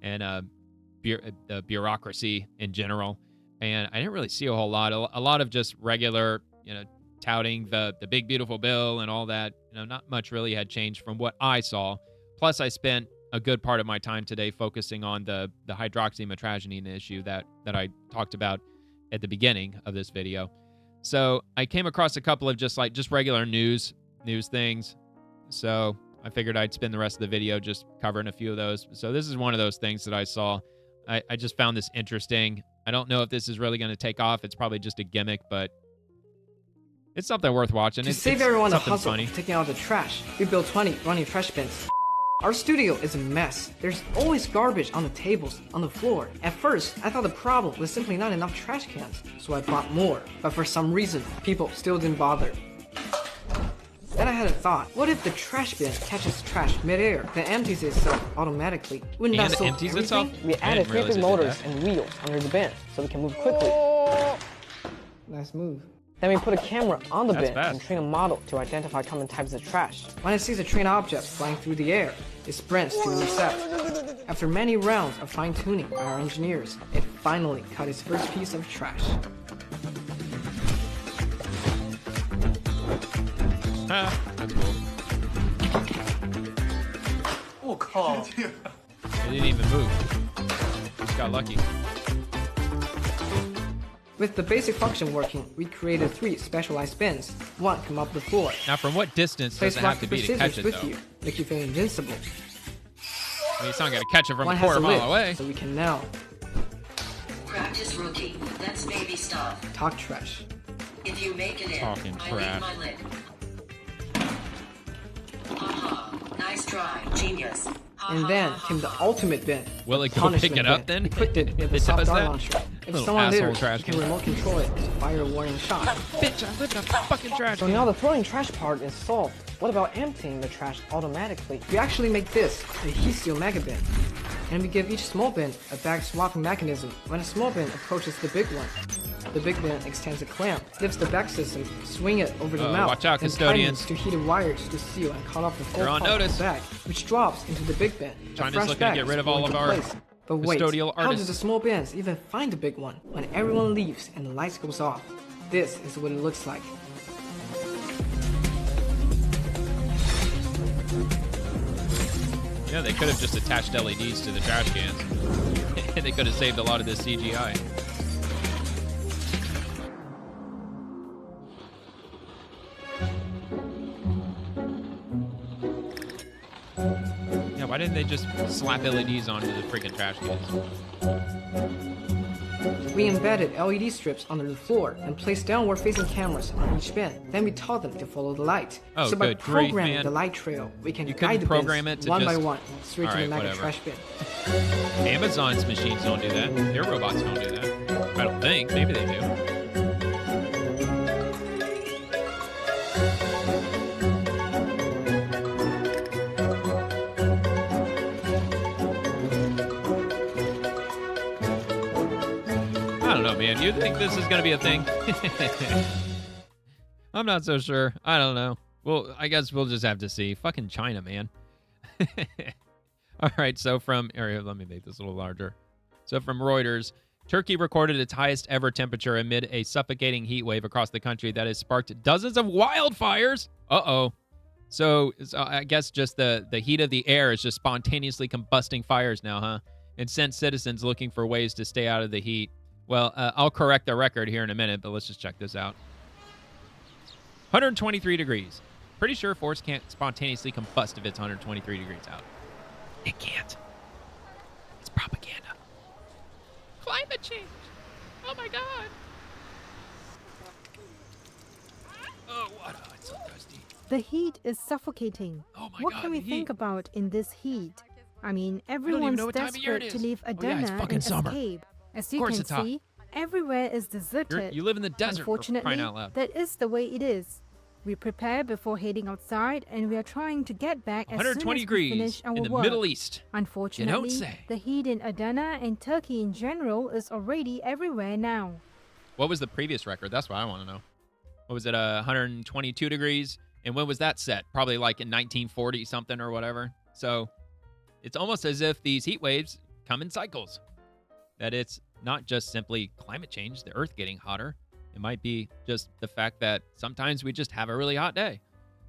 the bureaucracy in general, and I didn't really see a whole lot. A lot of just regular, touting the big beautiful bill and all that. Not much really had changed from what I saw. Plus, I spent a good part of my time today focusing on the hydroxymitragynine issue that I talked about at the beginning of this video. So I came across a couple of just regular news things. So I figured I'd spend the rest of the video just covering a few of those. So this is one of those things that I saw. I just found this interesting. I don't know if this is really going to take off. It's probably just a gimmick, but it's something worth watching. To save everyone the hustle of taking out the trash, we built 20 running trash bins. Our studio is a mess. There's always garbage on the tables, on the floor. At first, I thought the problem was simply not enough trash cans, so I bought more. But for some reason, people still didn't bother. Then I had a thought. What if the trash bin catches trash midair, then empties itself automatically? Wouldn't that solve everything? Itself? We added 3 big motors and wheels under the bin, so we can move quickly. Nice move. Then we put a camera on the That's bin fast. and train a model to identify common types of trash. When it sees a train object flying through the air, it sprints to intercept. After many rounds of fine-tuning by our engineers, it finally caught its first piece of trash. That's cool. Oh, come. It didn't even move. Just got lucky. With the basic function working, we created 3 specialized bins. One come up the floor. Now, from what distance Place does it have rock, to paper, be to catch scissors it, with though? you, make you feel invincible. I mean, it's not going to catch it from One a has quarter a lid, mile away. so we can now Practice rookie. That's baby stuff. talk trash. If you make it in, Talking I crap. leave my lid. Haha. Nice try, genius. And then came the ultimate bin. Will it go punishment pick it up bin. then? Equipped it with If a it soft does dart that? launcher. If Little someone asshole litters, trash you can can. remote control it to fire a warning shot. Bitch, I live in a fucking trash So can. now the throwing trash part is solved. What about emptying the trash automatically? We actually make this a heat seal mega bin. And we give each small bin a bag swapping mechanism. When a small bin approaches the big one, the big bin extends a clamp, lifts the back system, swing it over the mouth, watch out, then custodians. tightens to heated wires to seal and cut off the full You're on part of notice. the bag, which drops into the big bin. A China's fresh looking to bag get is rid of put all of into our place. But wait, custodial how do artists. the small bins even find the big one? When everyone leaves and the lights goes off, this is what it looks like. Yeah, they could have just attached LEDs to the trash cans. And they could have saved a lot of this CGI. Yeah, why didn't they just slap LEDs onto the freaking trash cans? We embedded LED strips under the floor and placed downward-facing cameras on each bin. Then we taught them to follow the light. Oh, so by good grief, programming man. the light trail, we can You couldn't guide the program bins it to one by just- one straight to the Alright, mega whatever. trash bin. Amazon's machines don't do that. Their robots don't do that. I don't think. Maybe they do. I don't know, man. You think this is going to be a thing? I'm not so sure. I don't know. Well, I guess we'll just have to see. Fucking China, man. All right, so let me make this a little larger. So from Reuters, Turkey recorded its highest ever temperature amid a suffocating heat wave across the country that has sparked dozens of wildfires. Uh-oh. So I guess just the heat of the air is just spontaneously combusting fires now, huh? And sent citizens looking for ways to stay out of the heat. Well, I'll correct the record here in a minute, but let's just check this out. 123 degrees. Pretty sure force can't spontaneously combust if it's 123 degrees out. It can't. It's propaganda. Climate change. Oh my god. Oh, what? Oh, it's so dusty. The heat is suffocating. Oh my What god. can we the think heat. about in this heat? I mean, even everyone's know what time of year it desperate to is. leave a Oh, yeah, it's dinner fucking and summer. escape. As Of you course can it's hot. see, everywhere is deserted. You live in the desert, for Unfortunately, crying out loud. that is the way it is. We prepare before heading outside, and we are trying to get back as soon 120 as we degrees finish our in the work. Middle East. Unfortunately, say. the heat in Adana and Turkey in general is already everywhere now. What was the previous record? That's what I want to know. What was it, 122 degrees? And when was that set? Probably like in 1940 something or whatever. So it's almost as if these heat waves come in cycles. That it's not just simply climate change, the earth getting hotter. It might be just the fact that sometimes we just have a really hot day.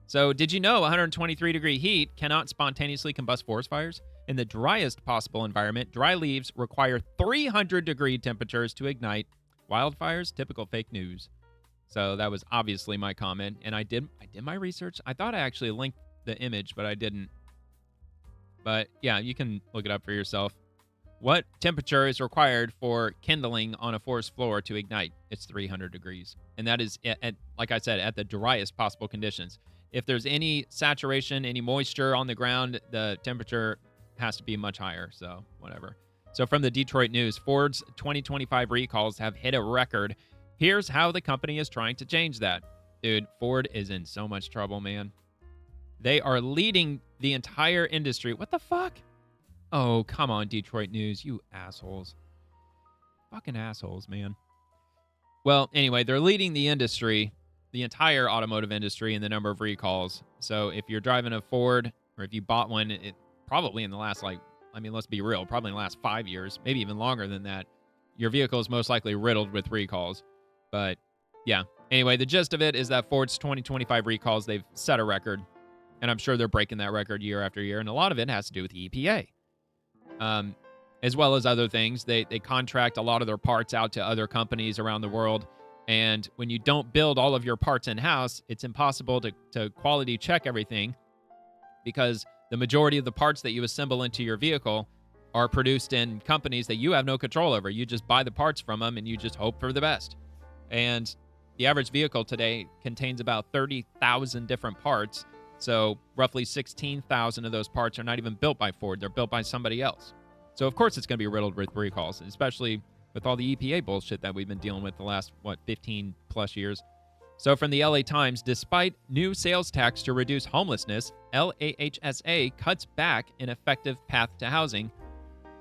So did you know 123 degree heat cannot spontaneously combust forest fires? In the driest possible environment, dry leaves require 300 degree temperatures to ignite. Wildfires, typical fake news. So that was obviously my comment, and I did my research. I thought I actually linked the image, but I didn't. But yeah, you can look it up for yourself. What temperature is required for kindling on a forest floor to ignite? It's 300 degrees. And that is, at, like I said, at the driest possible conditions. If there's any saturation, any moisture on the ground, the temperature has to be much higher. So whatever. So from the Detroit News, Ford's 2025 recalls have hit a record. Here's how the company is trying to change that. Dude, Ford is in so much trouble, man. They are leading the entire industry. What the fuck? Oh, come on, Detroit News, you assholes. Fucking assholes, man. Well, anyway, they're leading the industry, the entire automotive industry, in the number of recalls. So if you're driving a Ford, or if you bought one, it probably in the last, let's be real, probably in the last 5 years, maybe even longer than that, your vehicle is most likely riddled with recalls. But yeah, anyway, the gist of it is that Ford's 2025 recalls, they've set a record. And I'm sure they're breaking that record year after year. And a lot of it has to do with the EPA. As well as other things. They contract a lot of their parts out to other companies around the world. And when you don't build all of your parts in-house, it's impossible to quality check everything, because the majority of the parts that you assemble into your vehicle are produced in companies that you have no control over. You just buy the parts from them and you just hope for the best. And the average vehicle today contains about 30,000 different parts. So roughly 16,000 of those parts are not even built by Ford. They're built by somebody else. So of course it's going to be riddled with recalls, especially with all the EPA bullshit that we've been dealing with the last, 15 plus years. So from the LA Times, despite new sales tax to reduce homelessness, LAHSA cuts back an effective path to housing.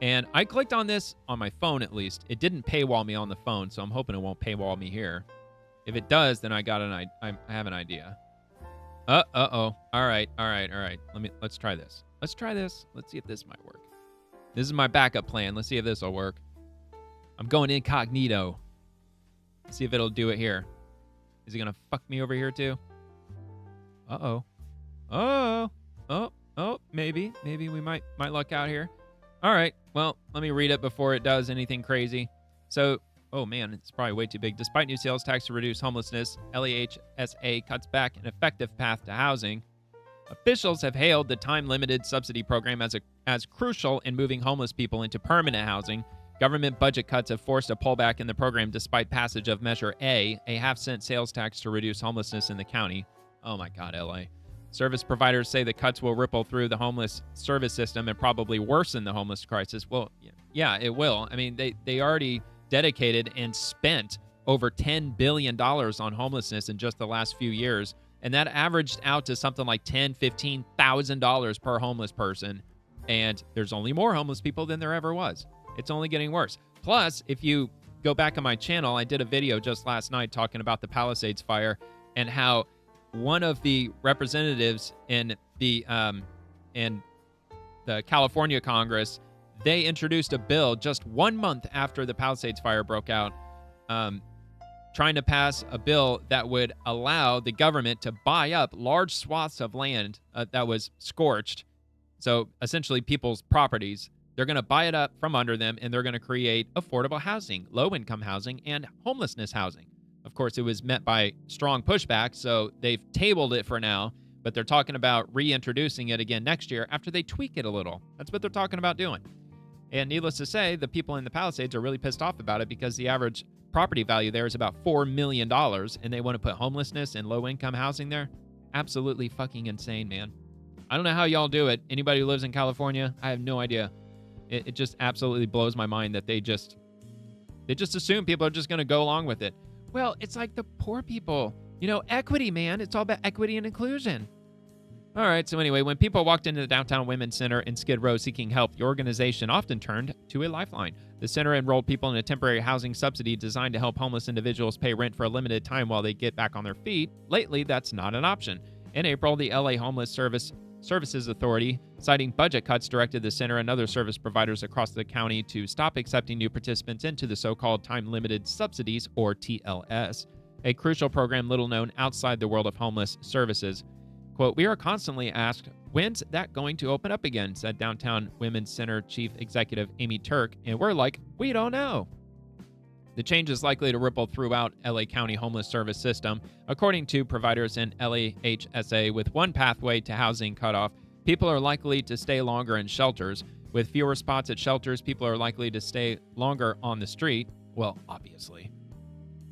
And I clicked on this on my phone, at least. It didn't paywall me on the phone, so I'm hoping it won't paywall me here. If it does, then I have an idea. Uh-oh. All right. Let's try this. Let's see if this might work. This is my backup plan. Let's see if this will work. I'm going incognito. Let's see if it'll do it here. Is it going to fuck me over here too? Uh-oh. Oh, maybe we might luck out here. All right. Well, let me read it before it does anything crazy. So, oh man, it's probably way too big. Despite new sales tax to reduce homelessness, LAHSA cuts back an effective path to housing. Officials have hailed the time-limited subsidy program as crucial in moving homeless people into permanent housing. Government budget cuts have forced a pullback in the program despite passage of Measure A half-cent sales tax to reduce homelessness in the county. Oh my God, LA. Service providers say the cuts will ripple through the homeless service system and probably worsen the homeless crisis. Well, yeah, it will. I mean, they already dedicated and spent over $10 billion on homelessness in just the last few years. And that averaged out to something like $10,000, $15,000 per homeless person. And there's only more homeless people than there ever was. It's only getting worse. Plus, if you go back on my channel, I did a video just last night talking about the Palisades fire and how one of the representatives in the California Congress, they introduced a bill just 1 month after the Palisades fire broke out, trying to pass a bill that would allow the government to buy up large swaths of land that was scorched. So essentially people's properties. They're going to buy it up from under them, and they're going to create affordable housing, low-income housing, and homelessness housing. Of course, it was met by strong pushback, so they've tabled it for now, but they're talking about reintroducing it again next year after they tweak it a little. That's what they're talking about doing. And needless to say, the people in the Palisades are really pissed off about it because the average property value there is about $4 million, and they want to put homelessness and low-income housing there. Absolutely fucking insane, man. I don't know how y'all do it. Anybody who lives in California, I have no idea. It just absolutely blows my mind that they just assume people are just going to go along with it. Well, it's like the poor people Equity, man. It's all about equity and inclusion. All right, so anyway, when people walked into the Downtown Women's Center in Skid Row seeking help, the organization often turned to a lifeline. The center enrolled people in a temporary housing subsidy designed to help homeless individuals pay rent for a limited time while they get back on their feet. Lately, that's not an option. In April, the LA Homeless Services Authority, citing budget cuts, directed the center and other service providers across the county to stop accepting new participants into the so-called time-limited subsidies, or TLS, a crucial program little known outside the world of homeless services. Quote, "We are constantly asked, when's that going to open up again?" said Downtown Women's Center Chief Executive Amy Turk, and we're like, we don't know. The change is likely to ripple throughout LA County homeless service system. According to providers in LAHSA, with one pathway to housing cut off, people are likely to stay longer in shelters. With fewer spots at shelters, people are likely to stay longer on the street. Well, obviously.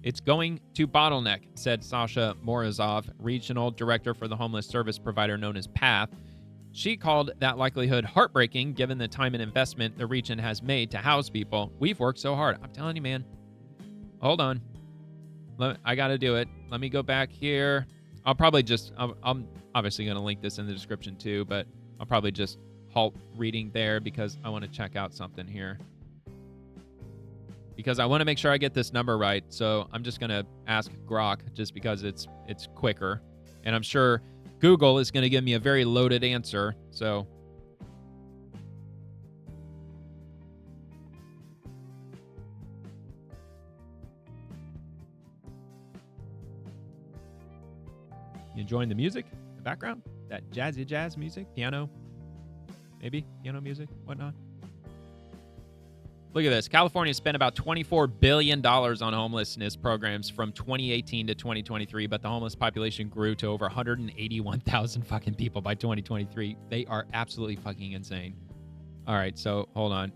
It's going to bottleneck, said Sasha Morozov, regional director for the homeless service provider known as PATH. She called that likelihood heartbreaking given the time and investment the region has made to house people. We've worked so hard. I'm telling you, man. Hold on. I got to do it. Let me go back here. I'll probably just, I'm obviously going to link this in the description too, but I'll probably just halt reading there because I want to check out something here. Because I want to make sure I get this number right. So I'm just going to ask Grok just because it's quicker. And I'm sure Google is going to give me a very loaded answer. So you enjoying the music in the background? That jazzy jazz music? Piano? Maybe? Piano music? Whatnot? Look at this. California spent about $24 billion on homelessness programs from 2018 to 2023, but the homeless population grew to over 181,000 fucking people by 2023. They are absolutely fucking insane. All right, so hold on.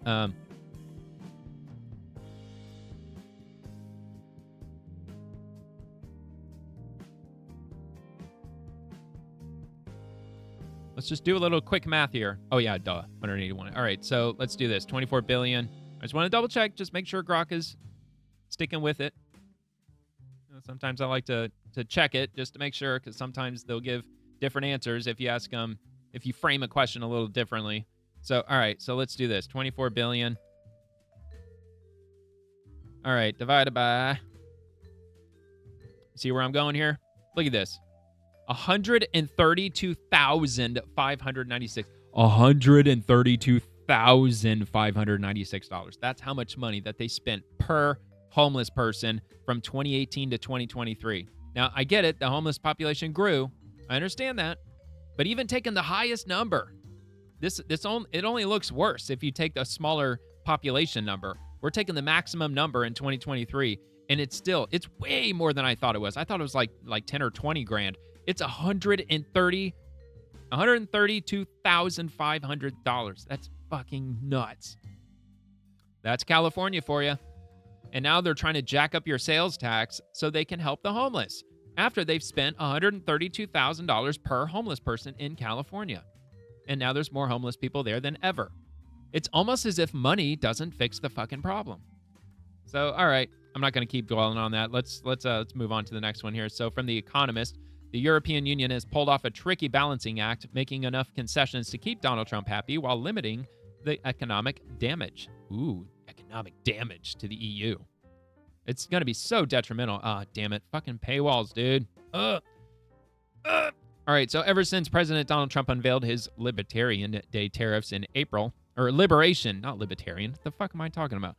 Let's just do a little quick math here. Oh yeah, duh, 181. All right, so let's do this. 24 billion. I just want to double check, just make sure Grok is sticking with it. Sometimes I like to check it just to make sure, because sometimes they'll give different answers if you ask them, if you frame a question a little differently. So, all right, so let's do this. 24 billion. All right, divided by, see where I'm going here? Look at this. 132,596. $132,596. That's how much money that they spent per homeless person from 2018 to 2023. Now, I get it. The homeless population grew. I understand that. But even taking the highest number, it only looks worse if you take the smaller population number. We're taking the maximum number in 2023, and it's way more than I thought it was. I thought it was like 10 or 20 grand. It's $132,500. That's fucking nuts. That's California for you. And now they're trying to jack up your sales tax so they can help the homeless after they've spent $132,000 per homeless person in California. And now there's more homeless people there than ever. It's almost as if money doesn't fix the fucking problem. So, all right, I'm not going to keep dwelling on that. Let's move on to the next one here. So, from The Economist, the European Union has pulled off a tricky balancing act, making enough concessions to keep Donald Trump happy while limiting the economic damage. Ooh, economic damage to the EU. It's going to be so detrimental. Ah, damn it. Fucking paywalls, dude. All right, so ever since President Donald Trump unveiled his Libertarian Day tariffs in April, or Liberation, not Libertarian. What the fuck am I talking about?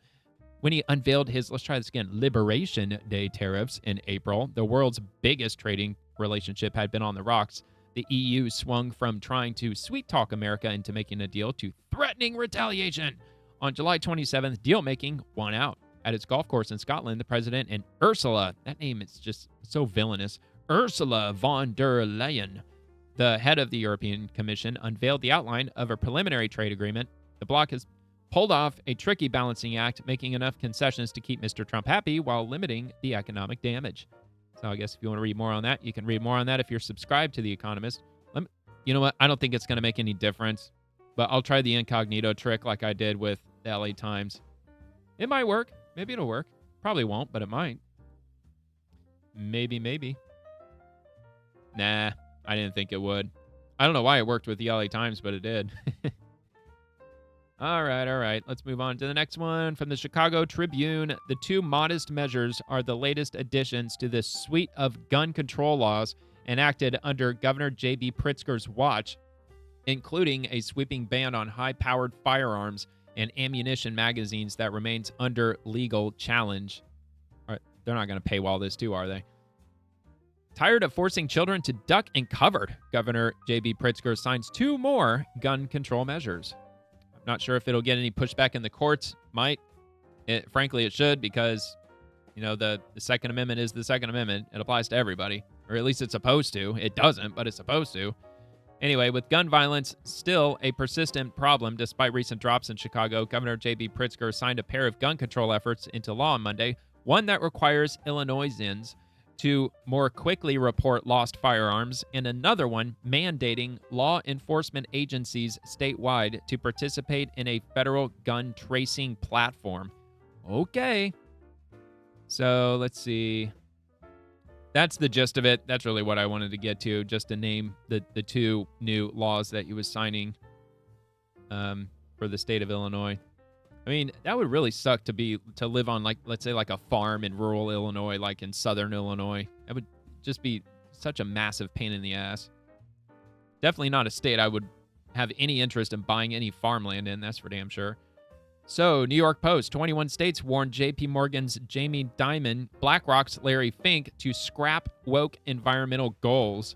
When he unveiled his, let's try this again, Liberation Day tariffs in April, the world's biggest trading relationship had been on the rocks. The EU swung from trying to sweet-talk America into making a deal to threatening retaliation. On July 27th, deal-making won out. At its golf course in Scotland, the president and Ursula, that name is just so villainous, Ursula von der Leyen, the head of the European Commission, unveiled the outline of a preliminary trade agreement. The bloc has pulled off a tricky balancing act, making enough concessions to keep Mr. Trump happy while limiting the economic damage. So I guess if you want to read more on that, you can read more on that if you're subscribed to The Economist. You know what? I don't think it's going to make any difference, but I'll try the incognito trick like I did with the LA Times. It might work. Maybe it'll work. Probably won't, but it might. Maybe. Nah, I didn't think it would. I don't know why it worked with the LA Times, but it did. All right. Let's move on to the next one from the Chicago Tribune. The two modest measures are the latest additions to this suite of gun control laws enacted under Governor J.B. Pritzker's watch, including a sweeping ban on high-powered firearms and ammunition magazines that remains under legal challenge. All right, they're not going to paywall this too, are they? Tired of forcing children to duck and cover, Governor J.B. Pritzker signs 2 more gun control measures. I'm not sure if it'll get any pushback in the courts. Might. Frankly, it should, because, the Second Amendment is the Second Amendment. It applies to everybody, or at least it's supposed to. It doesn't, but it's supposed to. Anyway, with gun violence still a persistent problem despite recent drops in Chicago, Governor J.B. Pritzker signed a pair of gun control efforts into law on Monday, one that requires Illinoisans to more quickly report lost firearms, and another one mandating law enforcement agencies statewide to participate in a federal gun tracing platform. Okay. So let's see. That's the gist of it. That's really what I wanted to get to, just to name the 2 new laws that he was signing for the state of Illinois. I mean, that would really suck to live on, let's say a farm in rural Illinois, like in southern Illinois. That would just be such a massive pain in the ass. Definitely not a state I would have any interest in buying any farmland in, that's for damn sure. So, New York Post, 21 states warned J.P. Morgan's Jamie Dimon, BlackRock's Larry Fink to scrap woke environmental goals.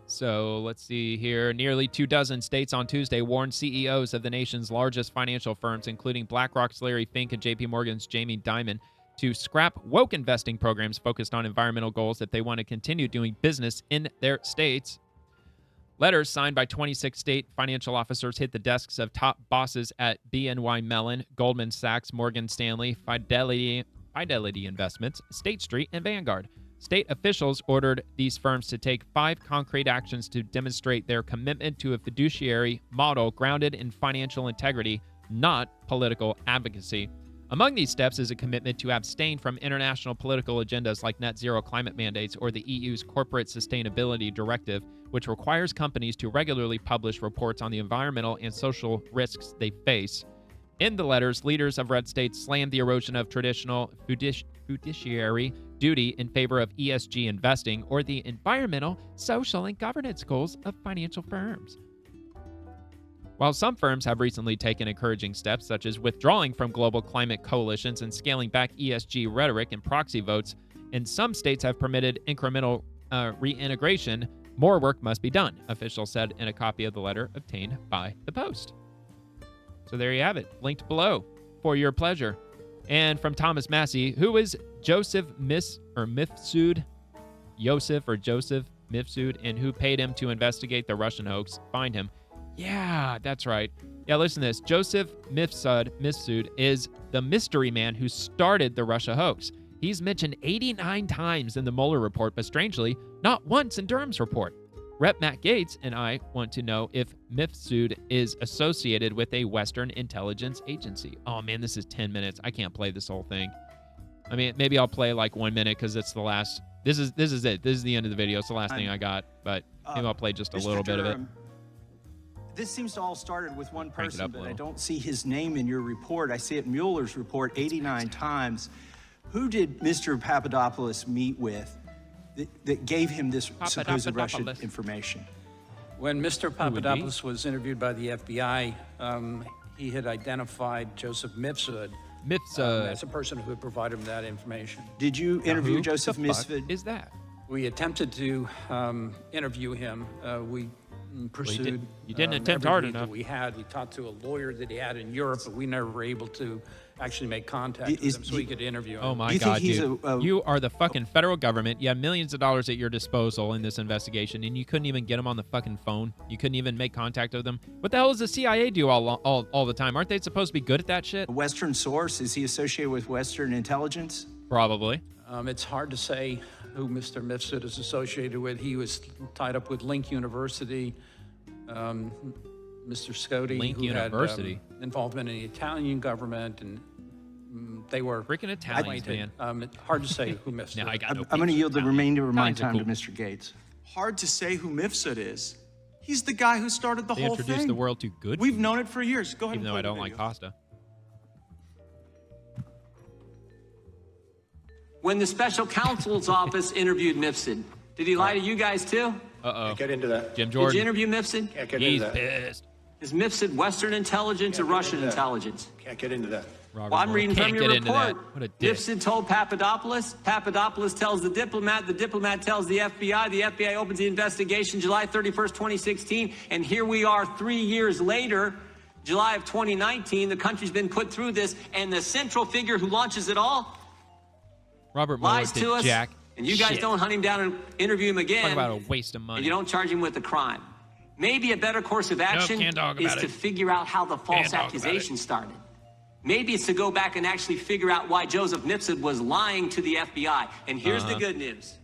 So, let's see here. Nearly 24 states on Tuesday warned CEOs of the nation's largest financial firms, including BlackRock's Larry Fink and J.P. Morgan's Jamie Dimon, to scrap woke investing programs focused on environmental goals if they want to continue doing business in their states. Letters signed by 26 state financial officers hit the desks of top bosses at BNY Mellon, Goldman Sachs, Morgan Stanley, Fidelity Investments, State Street, and Vanguard. State officials ordered these firms to take 5 concrete actions to demonstrate their commitment to a fiduciary model grounded in financial integrity, not political advocacy. Among these steps is a commitment to abstain from international political agendas like net zero climate mandates or the EU's Corporate Sustainability Directive, which requires companies to regularly publish reports on the environmental and social risks they face. In the letters, leaders of red states slammed the erosion of traditional fiduciary duty in favor of ESG investing or the environmental, social, and governance goals of financial firms. While some firms have recently taken encouraging steps, such as withdrawing from global climate coalitions and scaling back ESG rhetoric and proxy votes, and some states have permitted incremental reintegration, more work must be done, officials said in a copy of the letter obtained by the Post. So there you have it, linked below for your pleasure. And from Thomas Massey, who is Joseph Mifsud, and who paid him to investigate the Russian hoax? Find him. Yeah, that's right. Yeah, listen to this. Joseph Mifsud is the mystery man who started the Russia hoax. He's mentioned 89 times in the Mueller report, but strangely, not once in Durham's report. Rep. Matt Gaetz and I want to know if Mifsud is associated with a Western intelligence agency. Oh man, this is 10 minutes. I can't play this whole thing. I mean, maybe I'll play like 1 minute because it's the last. This is it. This is the end of the video. It's the last thing I got, but maybe I'll play just a little bit of it. This seems to all started with one person, but I don't see his name in your report. I see it in Mueller's report 89 times. Who did Mr. Papadopoulos meet with that gave him this supposed Russian information? When Mr. Papadopoulos was interviewed by the FBI, he had identified Joseph Mifsud as a person who had provided him that information. Did you interview Joseph Mifsud? Is that? We attempted to interview him. We pursued. You didn't attempt hard enough. We talked to a lawyer that he had in Europe, but we never were able to actually make contact with him so we could interview him. Oh my God, dude. You are the fucking federal government. You have millions of dollars at your disposal in this investigation, and you couldn't even get him on the fucking phone. You couldn't even make contact with him. What the hell does the CIA do all the time? Aren't they supposed to be good at that shit? A Western source? Is he associated with Western intelligence? Probably. It's hard to say who Mr. Mifsud is associated with. He was tied up with Link University. Mr. Scotty, who had involvement in the Italian government, and they were freaking Italians, man. Hard to say who Mifsud. I'm going to yield the remainder of my time to Mr. Gates. Hard to say who Mifsud is. He's the guy who started the whole thing. They introduced the world to good We've food. known it for years. Go ahead. Even though I don't like pasta. When the special counsel's office interviewed Mifsud, did he lie to you guys too? Uh-oh. Get into that. Jim Jordan. Did you interview Mifsud? Can't get He's into that. pissed. Is Mifsud Western intelligence or Russian intelligence? Can't get into that. Robert Well, I'm Moore reading can't from your get into that. report. What a dick. Mifsud told Papadopoulos. Papadopoulos tells the diplomat tells the FBI opens the investigation July 31st, 2016, and here we are 3 years later, July of 2019. The country's been put through this, and the central figure who launches it all Robert Moore lies did to us, jack and you guys shit. don't hunt him down and interview him again. Talk about a waste of money. And you don't charge him with a crime. Maybe a better course of action can't talk is about to it. figure out how the false accusation started. Maybe it's to go back and actually figure out why Joseph Mifsud was lying to the FBI. And here's the good news.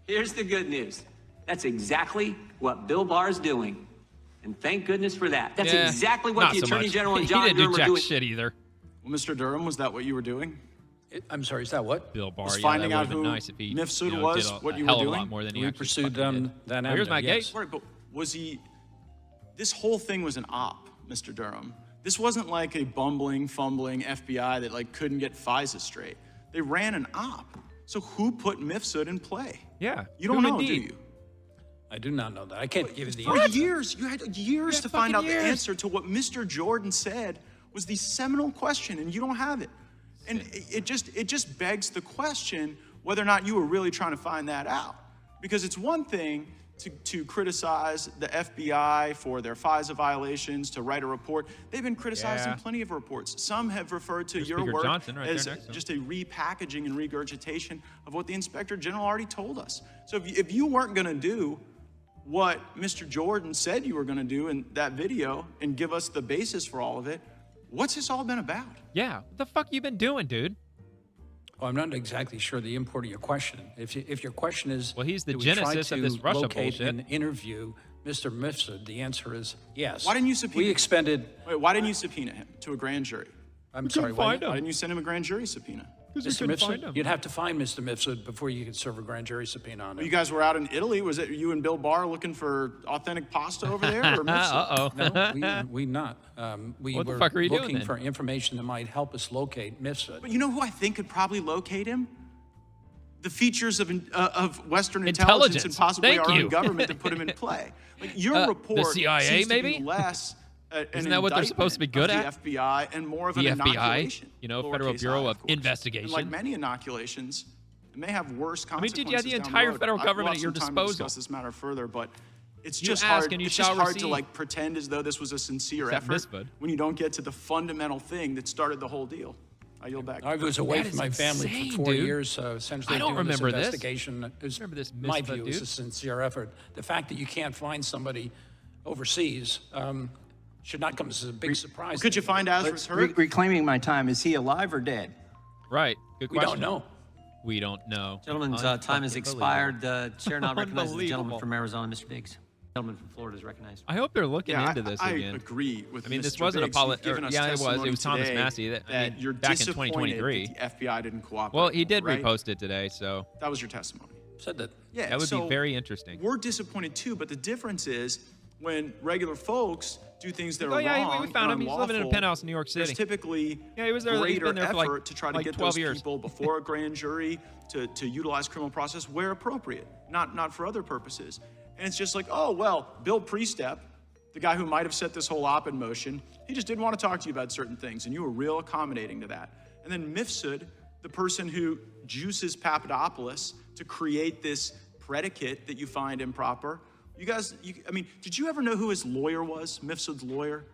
Here's the good news. That's exactly what Bill Barr's doing. And thank goodness for that. That's exactly what the Attorney General and John He didn't Durham do are jack doing. shit either. Well, Mr. Durham, was that what you were doing? I'm sorry, is that what? Bill Barr, Was yeah, finding that out would've been who nice if he, Mifsud did was a what you hell were of a doing? lot more than he We actually pursued fucking did. that Well, here's my avenue, gate. yes. Right, but was he... This whole thing was an op, Mr. Durham. This wasn't like a bumbling, fumbling FBI that like couldn't get FISA straight. They ran an op. So who put Mifsud in play? Yeah. You don't know, do you? I do not know that. I can't give you the For answer. years, you had years to find out the answer to what Mr. Jordan said was the seminal question, and you don't have it. And it just begs the question whether or not you were really trying to find that out. Because it's one thing to criticize the FBI for their FISA violations, to write a report. They've been criticized in plenty of reports. Some have referred to your Speaker work Johnson right as there next to him. just a repackaging and regurgitation of what the Inspector General already told us. So if you weren't going to do what Mr. Jordan said you were going to do in that video and give us the basis for all of it, what's this all been about? Yeah, what the fuck you been doing, dude? Well, I'm not exactly sure the import of your question. If your question is, well, he's the do we try genesis of this to Russia locate bullshit. and interview Mr. Mifsud, the answer is yes. Why didn't you subpoena? We expended. Wait, why didn't you subpoena him to a grand jury? I'm sorry. Why didn't you send him a grand jury subpoena? Mr. Mifsud, you'd have to find Mr. Mifsud before you could serve a grand jury subpoena on him. You guys were out in Italy. Was it you and Bill Barr looking for authentic pasta over there? Or No, we not. We What the were fuck are you doing looking then? for information that might help us locate Mifsud. But you know who I think could probably locate him? The features of Western intelligence Intelligence. and possibly Thank our you. own government that put him in play. Like your report the CIA, seems maybe? to be less Isn't that what they're supposed to be good at? at? The FBI and more of The an FBI, inoculation. you know, Federal lowercase Bureau I, of course. Investigation. And like many inoculations, it may have worse I mean, consequences. dude, you had the down entire road. federal We'll government have at your some time to disposal. discuss this matter further, but it's You just ask hard. and you It's just shall hard to receive. like pretend as though this was a sincere Except effort Misbud. when you don't get to the fundamental thing that started the whole deal. I yield back. I was away That from is my family insane, for 4 dude. years, essentially I don't doing remember this this. investigation. It was, Remember this my misfit view, is dude? a sincere effort. The fact that you can't find somebody overseas should not come as a big surprise. Could you find Azra's hurt? Reclaiming my time, is he alive or dead? Right. Good We question. don't know. We don't know. Gentlemen's time has expired. The chair now recognizes the gentleman Unbelievable. from Arizona, Mr. Biggs. Gentleman from Florida is recognized. I hope they're looking into this I again. agree with I mean, this Mr. wasn't Biggs. a You've given us yeah, it was. testimony It was Thomas today Massey. That I mean, you're back in disappointed 2023. that the FBI didn't cooperate. Well, he did right? repost it today, so That was your testimony. Said that. Yeah, that would so be very interesting. We're disappointed too, but the difference is when regular folks do things that Oh are yeah, wrong we found and him. He's living in a unlawful, penthouse in New York City. There's typically Yeah, he was there. He's greater been there for effort like, to try to like get 12 those years. people before a grand jury to utilize criminal process where appropriate, not for other purposes. And it's just like, oh well, Bill Priestep, the guy who might have set this whole op in motion, he just didn't want to talk to you about certain things, and you were real accommodating to that. And then Mifsud, the person who juices Papadopoulos to create this predicate that you find improper. You guys, I mean, did you ever know who his lawyer was, Mifsud's lawyer?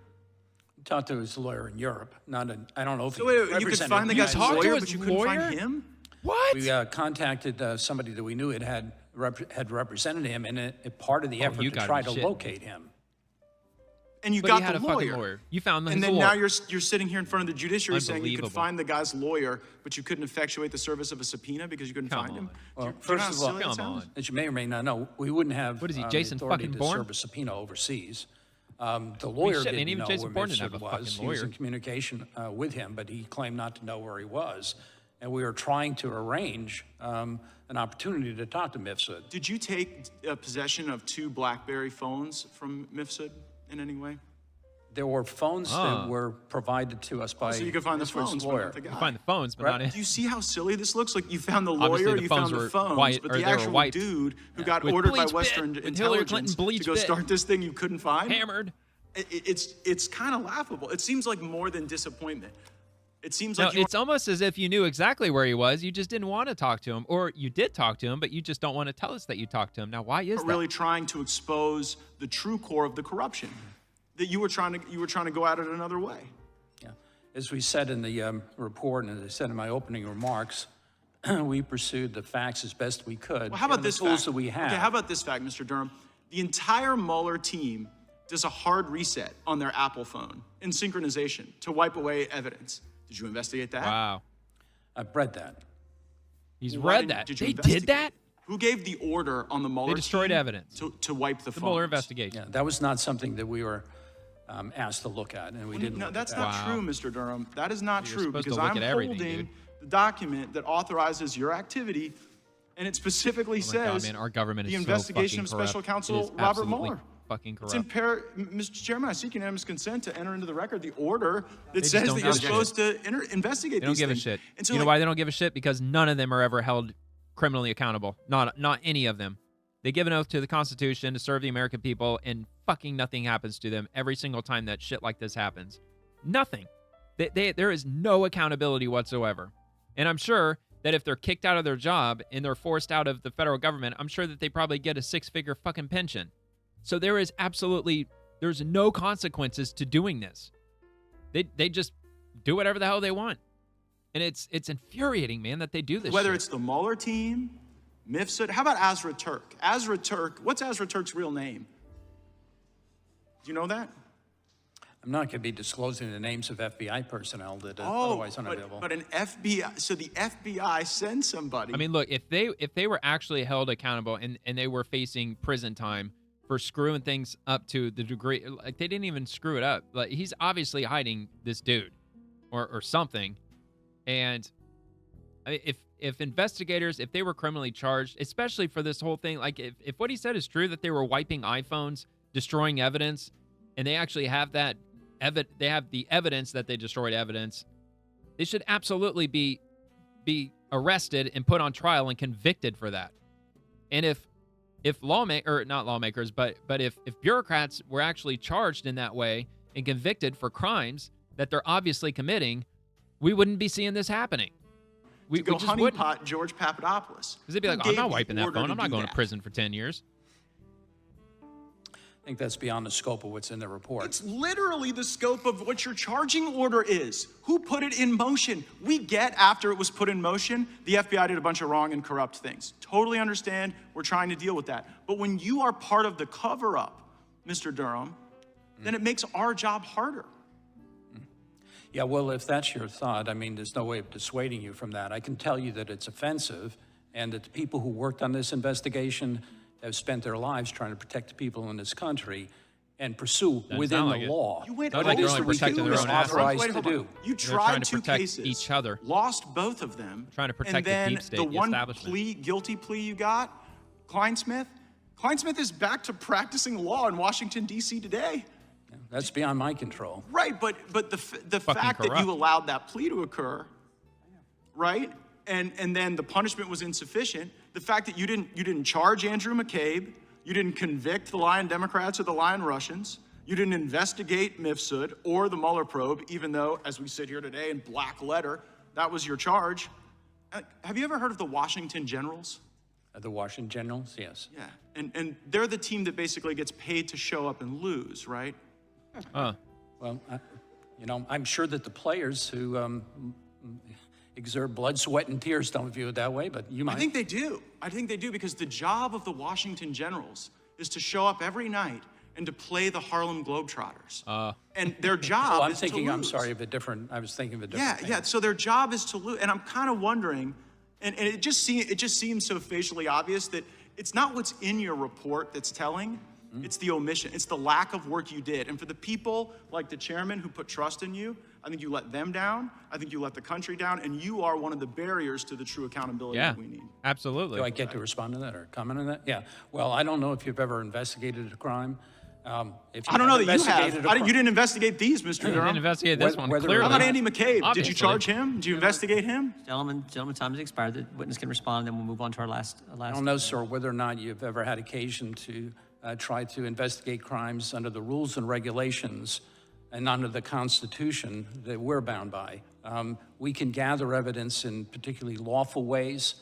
Talked to his lawyer in Europe. I don't know if So he wait, you could represented find the guy's United lawyer, States. but you couldn't find him? What? We contacted somebody that we knew had represented him in a part of the effort you to got try him. to Shit. locate him. And you But got he had the a fucking lawyer. You found and his then lawyer. now you're sitting here in front of the judiciary saying you could Unbelievable. find the guy's lawyer, but you couldn't effectuate the service of a subpoena because you couldn't find him. Well, Do you know first how of all, silly that sounds? as you may or may not know, we wouldn't have What is he, the Jason authority fucking to Bourne? serve a subpoena overseas. The lawyer didn't even know Jason where Bourne didn't have Mifsud a fucking was. He was lawyer. in communication with him, but he claimed not to know where he was. And we were trying to arrange an opportunity to talk to Mifsud. Did you take possession of 2 BlackBerry phones from Mifsud in any way? There were phones that were provided to us by so you could find the Mifsud's phones, lawyer. but not the guy. You find the phones, but not Do you see how silly this looks? Like you found the Obviously, lawyer, the you phones found the were phones, white- but or the they were actual wiped. dude who got With ordered by bleach Western bit, with Hillary intelligence Clinton bleach to go bit. start this thing you couldn't find. Hammered. It's kind of laughable. It seems like more than disappointment. It seems No, like it's almost as if you knew exactly where he was. You just didn't want to talk to him, or you did talk to him, but you just don't want to tell us that you talked to him. Now, why is that? really trying to expose the true core of the corruption. That you were trying to go at it another way. Yeah. As we said in the report, and as I said in my opening remarks, we pursued the facts as best we could. Well, how about given this the tools fact? that we have? Okay, how about this fact, Mr. Durham? The entire Mueller team does a hard reset on their Apple phone in synchronization to wipe away evidence. Did you investigate that? Wow. I've read that. He's Why read didn't- that. did you They investigate? did that? Who gave the order on the Mueller They destroyed team evidence. to wipe the The phones? Mueller investigation. Yeah, that was not something that we were asked to look at, and we didn't. No, look that's at not that. true, Mr. Durham. That is not You're true supposed to because look I'm at everything, holding dude. the document that authorizes your activity, and it specifically Oh my God, says man, our government the is so investigation of fucking Special corrupt. It Counsel is Robert absolutely Mueller. fucking It's corrupt. Mr. Chairman, I seek unanimous consent to enter into the record the order that just says don't that you're give a supposed to investigate They don't these give a things. shit. And so, You know like, why they don't give a shit? Because none of them are ever held criminally accountable. Not any of them. They give an oath to the Constitution to serve the American people, and fucking nothing happens to them every single time that shit like this happens. Nothing. There is no accountability whatsoever. And I'm sure that if they're kicked out of their job and they're forced out of the federal government, I'm sure that they probably get a 6-figure fucking pension. So there's no consequences to doing this. They just do whatever the hell they want. And it's infuriating, man, that they do this whether shit. it's the Mueller team, Mifsud, how about Azra Turk? Azra Turk, what's Azra Turk's real name? Do you know that? I'm not going to be disclosing the names of FBI personnel that are otherwise unavailable. But an FBI, so the FBI sends somebody. I mean, look, if they were actually held accountable and they were facing prison time for screwing things up to the degree, like they didn't even screw it up. Like he's obviously hiding this dude or something. And I mean, if investigators, if they were criminally charged, especially for this whole thing, like if what he said is true, that they were wiping iPhones, destroying evidence, and they actually have that they have the evidence that they destroyed evidence, they should absolutely be arrested and put on trial and convicted for that. And if not lawmakers, but if bureaucrats were actually charged in that way and convicted for crimes that they're obviously committing, we wouldn't be seeing this happening. We go just honeypot George Papadopoulos. Because they'd be like, I'm not wiping that phone. I'm not going to prison for 10 years. I think that's beyond the scope of what's in the report. It's literally the scope of what your charging order is. Who put it in motion? We get after it was put in motion, the FBI did a bunch of wrong and corrupt things. Totally understand. We're trying to deal with that. But when you are part of the cover-up, Mr. Durham, then it makes our job harder. Yeah, well, if that's your thought, I mean, there's no way of dissuading you from that. I can tell you that it's offensive and that the people who worked on this investigation have spent their lives trying to protect the people in this country and pursue within the law. You went Sounds like they're over only protecting their own assets. authorized to do. You They're trying tried to 2 protect cases, each other. lost both of them, Trying to protect and then the deep state, the the one establishment. guilty plea you got, Kleinsmith is back to practicing law in Washington, D.C. today. That's beyond my control. Right, but the fact that corrupt. you allowed that plea to occur, right, and then the punishment was insufficient. The fact that you didn't charge Andrew McCabe, you didn't convict the lying Democrats or the lying Russians, you didn't investigate Mifsud or the Mueller probe, even though, as we sit here today in black letter, that was your charge. Have you ever heard of the Washington Generals? The Washington Generals, yes. Yeah, and they're the team that basically gets paid to show up and lose, right? Well, I'm sure that the players who exert blood, sweat, and tears don't view it that way, but you might. I think they do. I think they do because the job of the Washington Generals is to show up every night and to play the Harlem Globetrotters. And their job well, is to lose. I was thinking of a different thing. Yeah, so their job is to lose. And I'm kind of wondering, and it just seems so facially obvious that it's not what's in your report that's telling, It's the omission. It's the lack of work you did. And for the people like the chairman who put trust in you, I think you let them down. I think you let the country down. And you are one of the barriers to the true accountability that we need. Absolutely. Do I get to respond to that or comment on that? Yeah. Well, I don't know if you've ever investigated a crime. If you I don't know that you investigated have. You didn't investigate these, Mr. Durham. You didn't investigate this one, clearly. How about Andy McCabe? Obviously. Did you charge him? Did you investigate him? Gentlemen, time has expired. The witness can respond, then we'll move on to our last. I don't know, sir, whether or not you've ever had occasion to try to investigate crimes under the rules and regulations and under the Constitution that we're bound by. We can gather evidence in particularly lawful ways.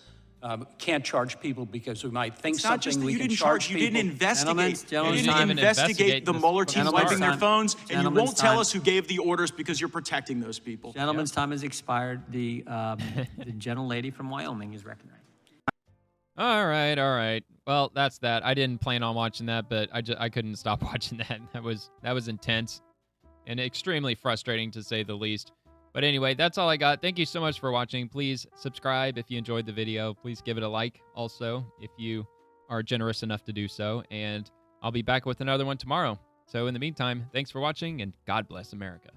Can't charge people because we might think something. We can charge people. You didn't investigate. Gentlemen, you didn't investigate the Mueller team wiping their phones, and you won't tell us who gave the orders because you're protecting those people. Gentlemen's time has expired. The gentlelady from Wyoming is recognized. All right. Well, that's that. I didn't plan on watching that, but I couldn't stop watching that. That was intense and extremely frustrating to say the least. But anyway, that's all I got. Thank you so much for watching. Please subscribe if you enjoyed the video. Please give it a like also if you are generous enough to do so. And I'll be back with another one tomorrow. So in the meantime, thanks for watching and God bless America.